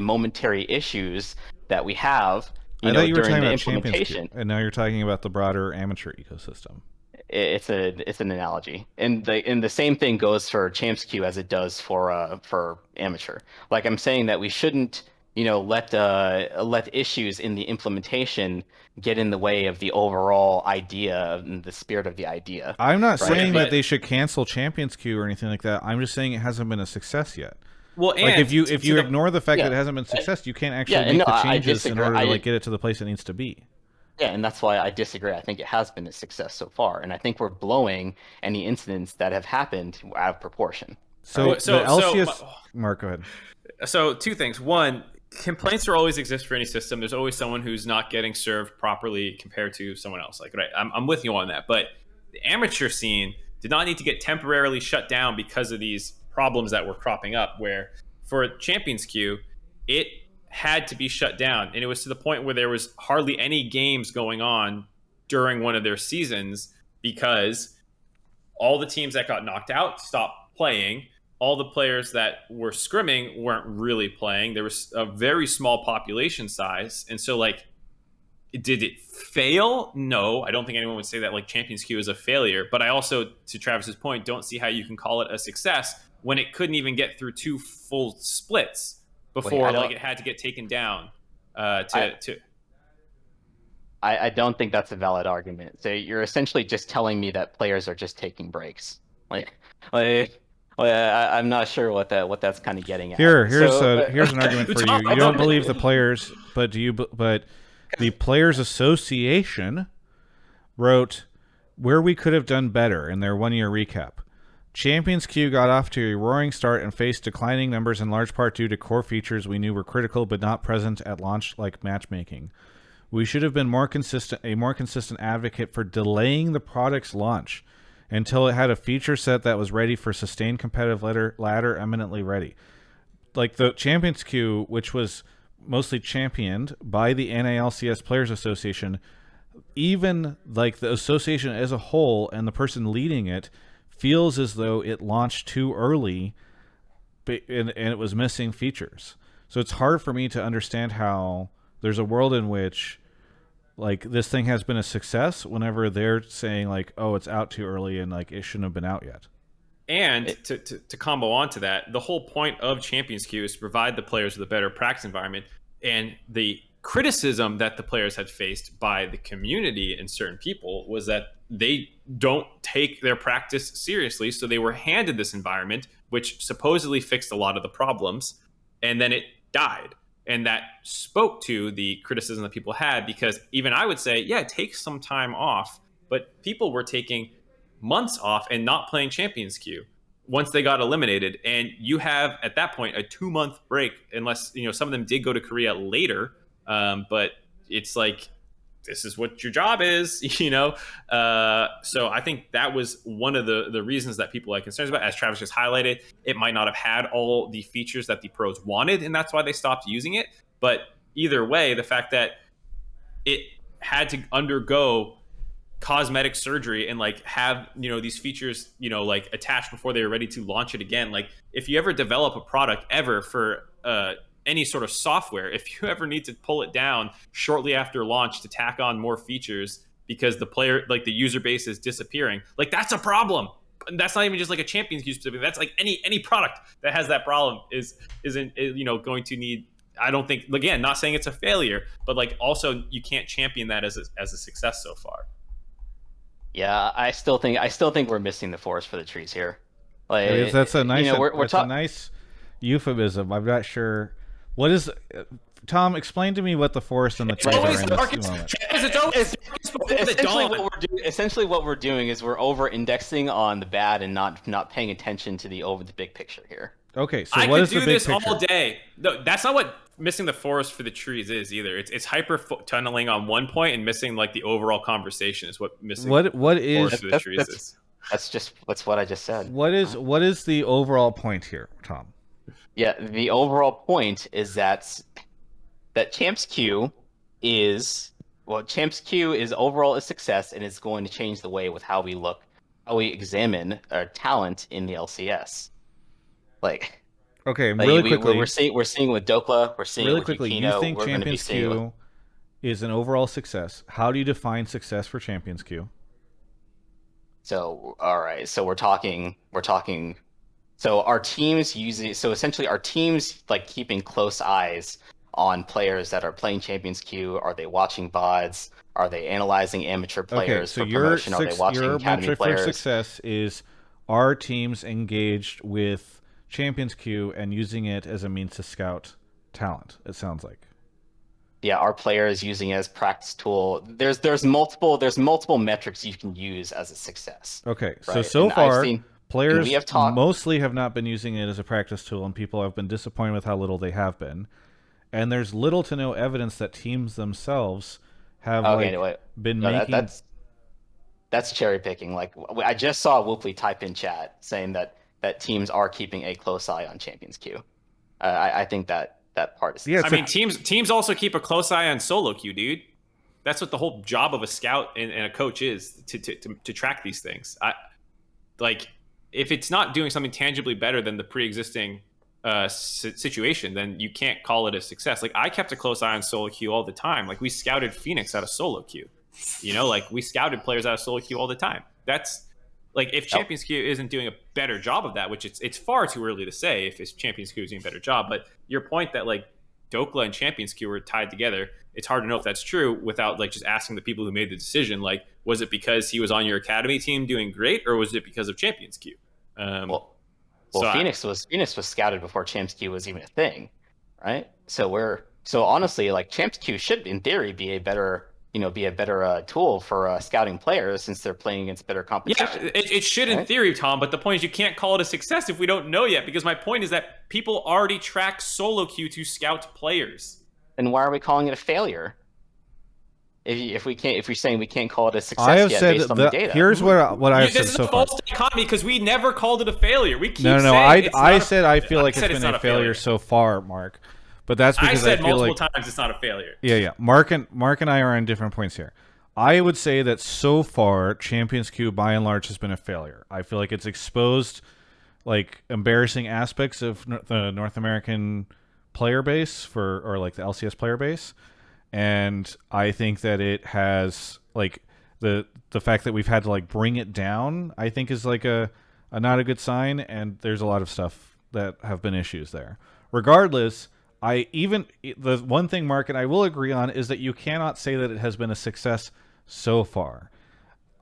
momentary issues that we have during the implementation. And now you're talking about the broader amateur ecosystem. It's an analogy, and the same thing goes for Champs Queue as it does for amateur. Like, I'm saying that we shouldn't let issues in the implementation get in the way of the overall idea and the spirit of the idea. I'm not saying that they should cancel Champions Queue or anything like that. I'm just saying it hasn't been a success yet. Well, like if you ignore the fact that it hasn't been a success, you can't actually make the changes in order to get it to the place it needs to be. Yeah, and that's why I disagree. I think it has been a success so far, and I think we're blowing any incidents that have happened out of proportion. So LCS, Mark, go ahead. So two things. One, complaints will always exist for any system. There's always someone who's not getting served properly compared to someone else. Like, right, I'm with you on that. But the amateur scene did not need to get temporarily shut down because of these problems that were cropping up, where for Champions Queue, it had to be shut down. And it was to the point where there was hardly any games going on during one of their seasons because all the teams that got knocked out stopped playing. All the players that were scrimming weren't really playing. There was a very small population size. And so, like, did it fail? No, I don't think anyone would say that, like, Champions Queue is a failure. But I also, to Travis's point, don't see how you can call it a success when it couldn't even get through 2 full splits before it had to get taken down. I don't think that's a valid argument. So you're essentially just telling me that players are just taking breaks. I'm not sure what that's kind of getting at. Here's an argument for you. You don't believe the players, but But the Players Association wrote where we could have done better in their 1-year recap. Champions Queue got off to a roaring start and faced declining numbers in large part due to core features we knew were critical but not present at launch, like matchmaking. We should have been a more consistent advocate for delaying the product's launch until it had a feature set that was ready for sustained competitive ladder eminently ready. Like the Champions Queue, which was mostly championed by the NALCS Players Association, even like the association as a whole and the person leading it feels as though it launched too early and it was missing features. So it's hard for me to understand how there's a world in which like this thing has been a success whenever they're saying like, oh, it's out too early and like it shouldn't have been out yet. And to combo onto that, the whole point of Champions Queue is to provide the players with a better practice environment. And the criticism that the players had faced by the community and certain people was that they don't take their practice seriously. So they were handed this environment, which supposedly fixed a lot of the problems, and then it died. And that spoke to the criticism that people had, because even I would say, yeah, take some time off. But people were taking months off and not playing Champions Queue once they got eliminated. And you have, at that point, a 2-month break, unless, some of them did go to Korea later. But it's like, this is what your job is, So I think that was one of the reasons that people had concerns about. As Travis just highlighted, it might not have had all the features that the pros wanted, and that's why they stopped using it. But either way, the fact that it had to undergo cosmetic surgery and like have these features like attached before they were ready to launch it again. Like if you ever develop a product ever for any sort of software, if you ever need to pull it down shortly after launch to tack on more features because the user base is disappearing, like that's a problem. And that's not even just like a Champions Queue specific. That's like any product that has that problem isn't going to need. I don't think, again, not saying it's a failure, but like also you can't champion that as a success so far. Yeah, I still think we're missing the forest for the trees here. Like that's a nice a nice euphemism. I'm not sure what is. Tom, explain to me what the forest and the trees are in this moment. Essentially, what we're doing is we're over-indexing on the bad and not paying attention to the big picture here. Okay, so what is the big picture? I could do this all day. No, that's not what missing the forest for the trees is either. It's hyper tunneling on one point and missing like the overall conversation is what missing. What the is forest for the trees is. That's what I just said. What is the overall point here, Tom? Yeah, the overall point is that Champs Queue is overall a success and is going to change the way with how we examine our talent in the LCS. Like, okay, really quickly, we're seeing with Dhokla, we're seeing really with quickly. Yukino, You think Champions Queue is an overall success? How do you define success for Champions Queue? So, all right, so we're talking. So our teams essentially our teams like keeping close eyes on players that are playing Champions Queue. Are they watching VODs? Are they analyzing amateur players for promotion? Are they watching academy players? Your metric for success is, are teams engaged with Champions Queue and using it as a means to scout talent? It sounds like. Yeah, our players using it as practice tool. There's multiple metrics you can use as a success. Okay, right? so far players mostly have not been using it as a practice tool, and people have been disappointed with how little they have been. And there's little to no evidence that teams themselves have been making. That's cherry picking. Like I just saw Whoopley type in chat saying that teams are keeping a close eye on Champions Queue. I think that part is. Yeah, I mean teams also keep a close eye on solo queue, dude. That's what the whole job of a scout and a coach is, to track these things. If it's not doing something tangibly better than the pre-existing situation, then you can't call it a success. Like I kept a close eye on solo queue all the time. Like we scouted Phoenix out of solo queue. Like we scouted players out of solo queue all the time. That's like if Champions Queue isn't doing a better job of that, which it's far too early to say if Champions Queue is doing a better job. But your point that like Dhokla and Champions Queue were tied together. It's hard to know if that's true without like just asking the people who made the decision. Like, was it because he was on your academy team doing great, or was it because of Champions Queue? Well, Phoenix was scouted before Champs Queue was even a thing, right? So honestly, like Champs Queue should, in theory, be a better tool for scouting players since they're playing against better competition. Yeah, it should in theory, Tom. But the point is, you can't call it a success if we don't know yet. Because my point is that people already track solo queue to scout players. And why are we calling it a failure? If we're saying we can't call it a success I have yet said based on the data. Here's what I've said so far. This is a false dichotomy because we never called it a failure. We keep no. I said I feel like it's been a failure so far, Mark. But that's because I said feel multiple like, times it's not a failure. Yeah. Mark and I are on different points here. I would say that so far, Champions Queue by and large has been a failure. I feel like it's exposed like embarrassing aspects of the North American player base or like the LCS player base, and I think that it has like the fact that we've had to like bring it down, I think is like a not a good sign, and there's a lot of stuff that have been issues there. Regardless, the one thing, Mark, and I will agree on is that you cannot say that it has been a success so far.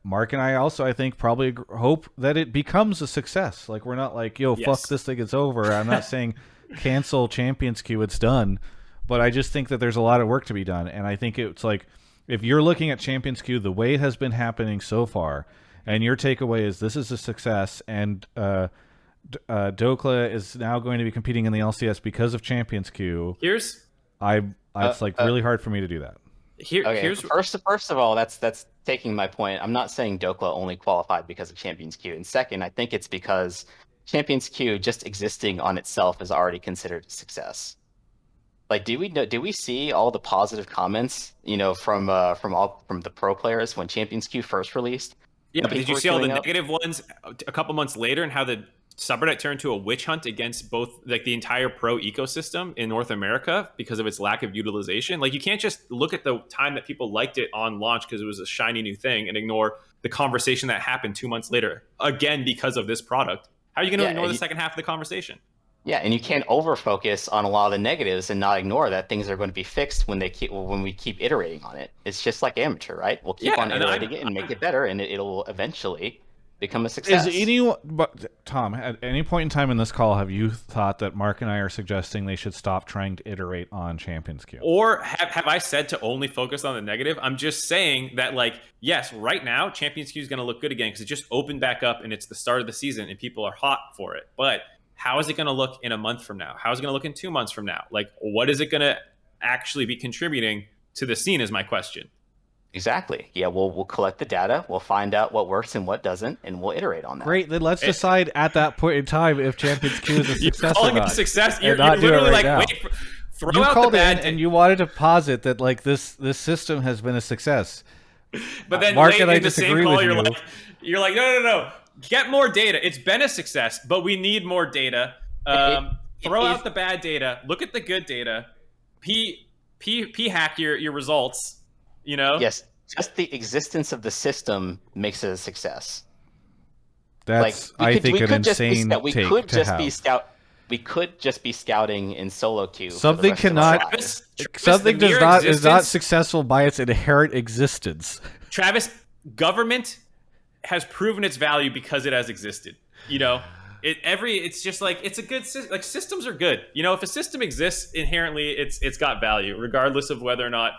Mark and I also, I think, probably hope that it becomes a success. Like, we're not like, yo, fuck this thing, it's over. I'm not saying cancel Champions Queue, it's done. But I just think that there's a lot of work to be done. And I think it's like, if you're looking at Champions Queue, the way it has been happening so far, and your takeaway is this is a success, and Dhokla is now going to be competing in the LCS because of Champions Queue. It's really hard for me to do that. Here's first of all, that's taking my point. I'm not saying Dhokla only qualified because of Champions Queue. And second, I think it's because Champions Queue just existing on itself is already considered a success. Like, do we see all the positive comments, from the pro players when Champions Queue first released? Yeah, but did you see all the negative ones a couple months later, and how the subreddit turned to a witch hunt against both like the entire pro ecosystem in North America because of its lack of utilization? Like, you can't just look at the time that people liked it on launch because it was a shiny new thing and ignore the conversation that happened 2 months later, again, because of this product. How are you going to ignore the second half of the conversation? Yeah, and you can't over-focus on a lot of the negatives and not ignore that things are going to be fixed when we keep iterating on it. It's just like amateur, right? We'll keep on iterating it and make it better, and it'll eventually become a success. Tom, at any point in time in this call, have you thought that Mark and I are suggesting they should stop trying to iterate on Champions Queue? Or have I said to only focus on the negative? I'm just saying that, like, yes, right now, Champions Queue is going to look good again because it just opened back up and it's the start of the season and people are hot for it. But how is it going to look in a month from now? How is it going to look in 2 months from now? Like, what is it going to actually be contributing to the scene is my question. Exactly. Yeah, we'll collect the data, we'll find out what works and what doesn't, and we'll iterate on that. Great, then let's decide at that point in time if Champions Queue is a success you're calling or not. It a success. You're literally like, wait, throw you out called the bad in and you wanted to posit that like this system has been a success. But then Mark late and I in the disagree same call, with you're like, no. Get more data. It's been a success, but we need more data. Throw out the bad data. Look at the good data. Hack your results. Yes, just the existence of the system makes it a success. That's an insane take to have. We could just be scouting in solo queue. Something cannot. Something is not successful by its inherent existence. Travis, government has proven its value because it has existed. It's just like, it's a good system. Like, systems are good. If a system exists inherently, it's got value, regardless of whether or not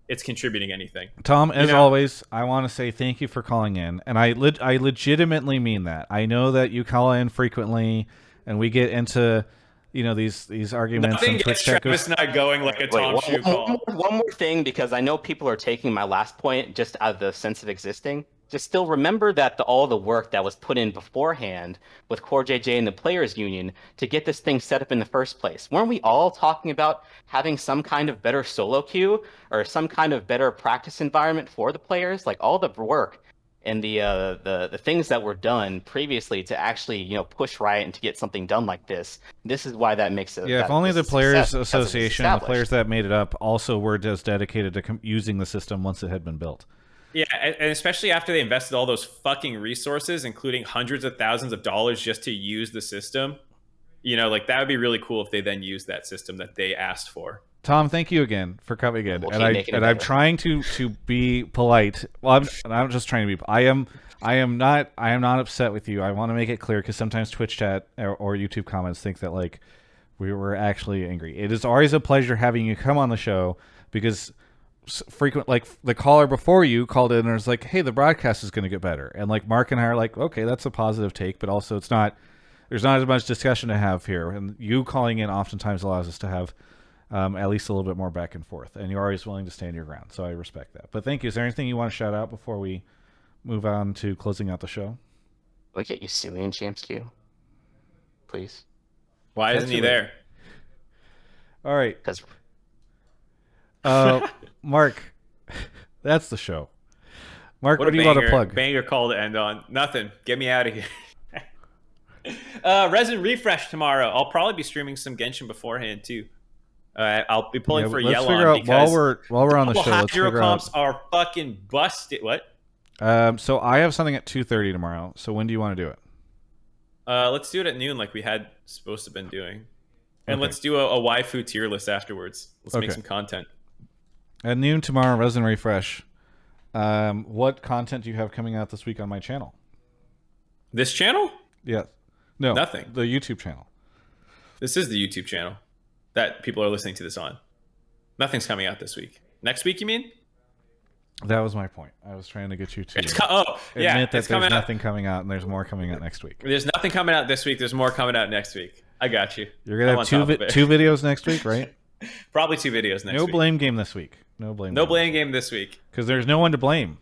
it's contributing anything. Tom, as always, I want to say thank you for calling in, and I legitimately mean that. I know that you call in frequently, and we get into these arguments. Nothing gets Travis not going like a TomShoe call. One more thing, because I know people are taking my last point just out of the sense of existing. Just still remember that all the work that was put in beforehand with Core JJ and the Players Union to get this thing set up in the first place. Weren't we all talking about having some kind of better solo queue or some kind of better practice environment for the players? Like, all the work and the things that were done previously to actually push Riot and to get something done like this. This is why that makes it. Yeah, if only the Players Association, the players that made it up, also were just dedicated to using the system once it had been built. Yeah, and especially after they invested all those fucking resources, including hundreds of thousands of dollars just to use the system. you know, like that would be really cool if they then use that system that they asked for. Tom, thank you again for coming in. I'm trying to be polite. Well, I'm just trying to be. I am not upset with you. I want to make it clear because sometimes Twitch chat or YouTube comments think that like we were actually angry. It is always a pleasure having you come on the show because frequent, like the caller before you called in and was like, "Hey, the broadcast is going to get better," and like Mark and I are like, "Okay, that's a positive take," but also it's not. There's not as much discussion to have here, and you calling in oftentimes allows us to have at least a little bit more back and forth, and you're always willing to stand your ground, so I respect that. But thank you. Is there anything you want to shout out before we move on to closing out the show? Look at you, Cillian Champs Q. Please. Why isn't he there? All right. Because Mark, that's the show. Mark, what do you want to plug? Banger call to end on. Nothing. Get me out of here. Resin Refresh tomorrow. I'll probably be streaming some Genshin beforehand too. I'll be pulling for let's Elyon figure out because while we're on the show. Let's hero figure comps out. are fucking busted. What? So I have something at 2:30 tomorrow. So when do you want to do it? Let's do it at noon, like we had supposed to have been doing, and let's do a waifu tier list afterwards. Let's make some content. At noon tomorrow, Resin Refresh. What content do you have coming out this week on my channel? This channel? Yeah. No. Nothing. The YouTube channel. This is the YouTube channel that people are listening to this on. Nothing's coming out this week. Next week, you mean? That was my point. I was trying to get you to admit that there's nothing coming out and there's more coming out next week. There's nothing coming out this week. There's more coming out next week. I got you. You're going to have two videos next week, right? Probably 2 videos next week. No blame game this week. No blame game this week. Because there's no one to blame.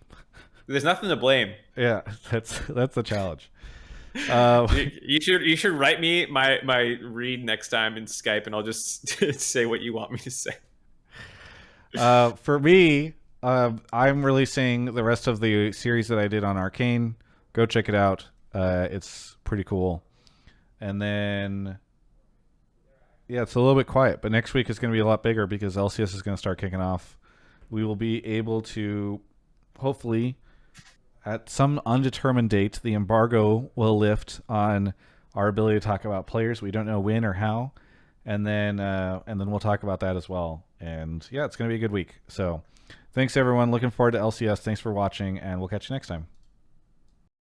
There's nothing to blame. Yeah, that's the challenge. You should write me my read next time in Skype, and I'll just say what you want me to say. For me, I'm releasing the rest of the series that I did on Arcane. Go check it out. It's pretty cool. And then, yeah, it's a little bit quiet, but next week is going to be a lot bigger because LCS is going to start kicking off. We will be able to, hopefully, at some undetermined date, the embargo will lift on our ability to talk about players. We don't know when or how, and then we'll talk about that as well. And yeah, it's going to be a good week. So, thanks everyone. Looking forward to LCS. Thanks for watching, and we'll catch you next time.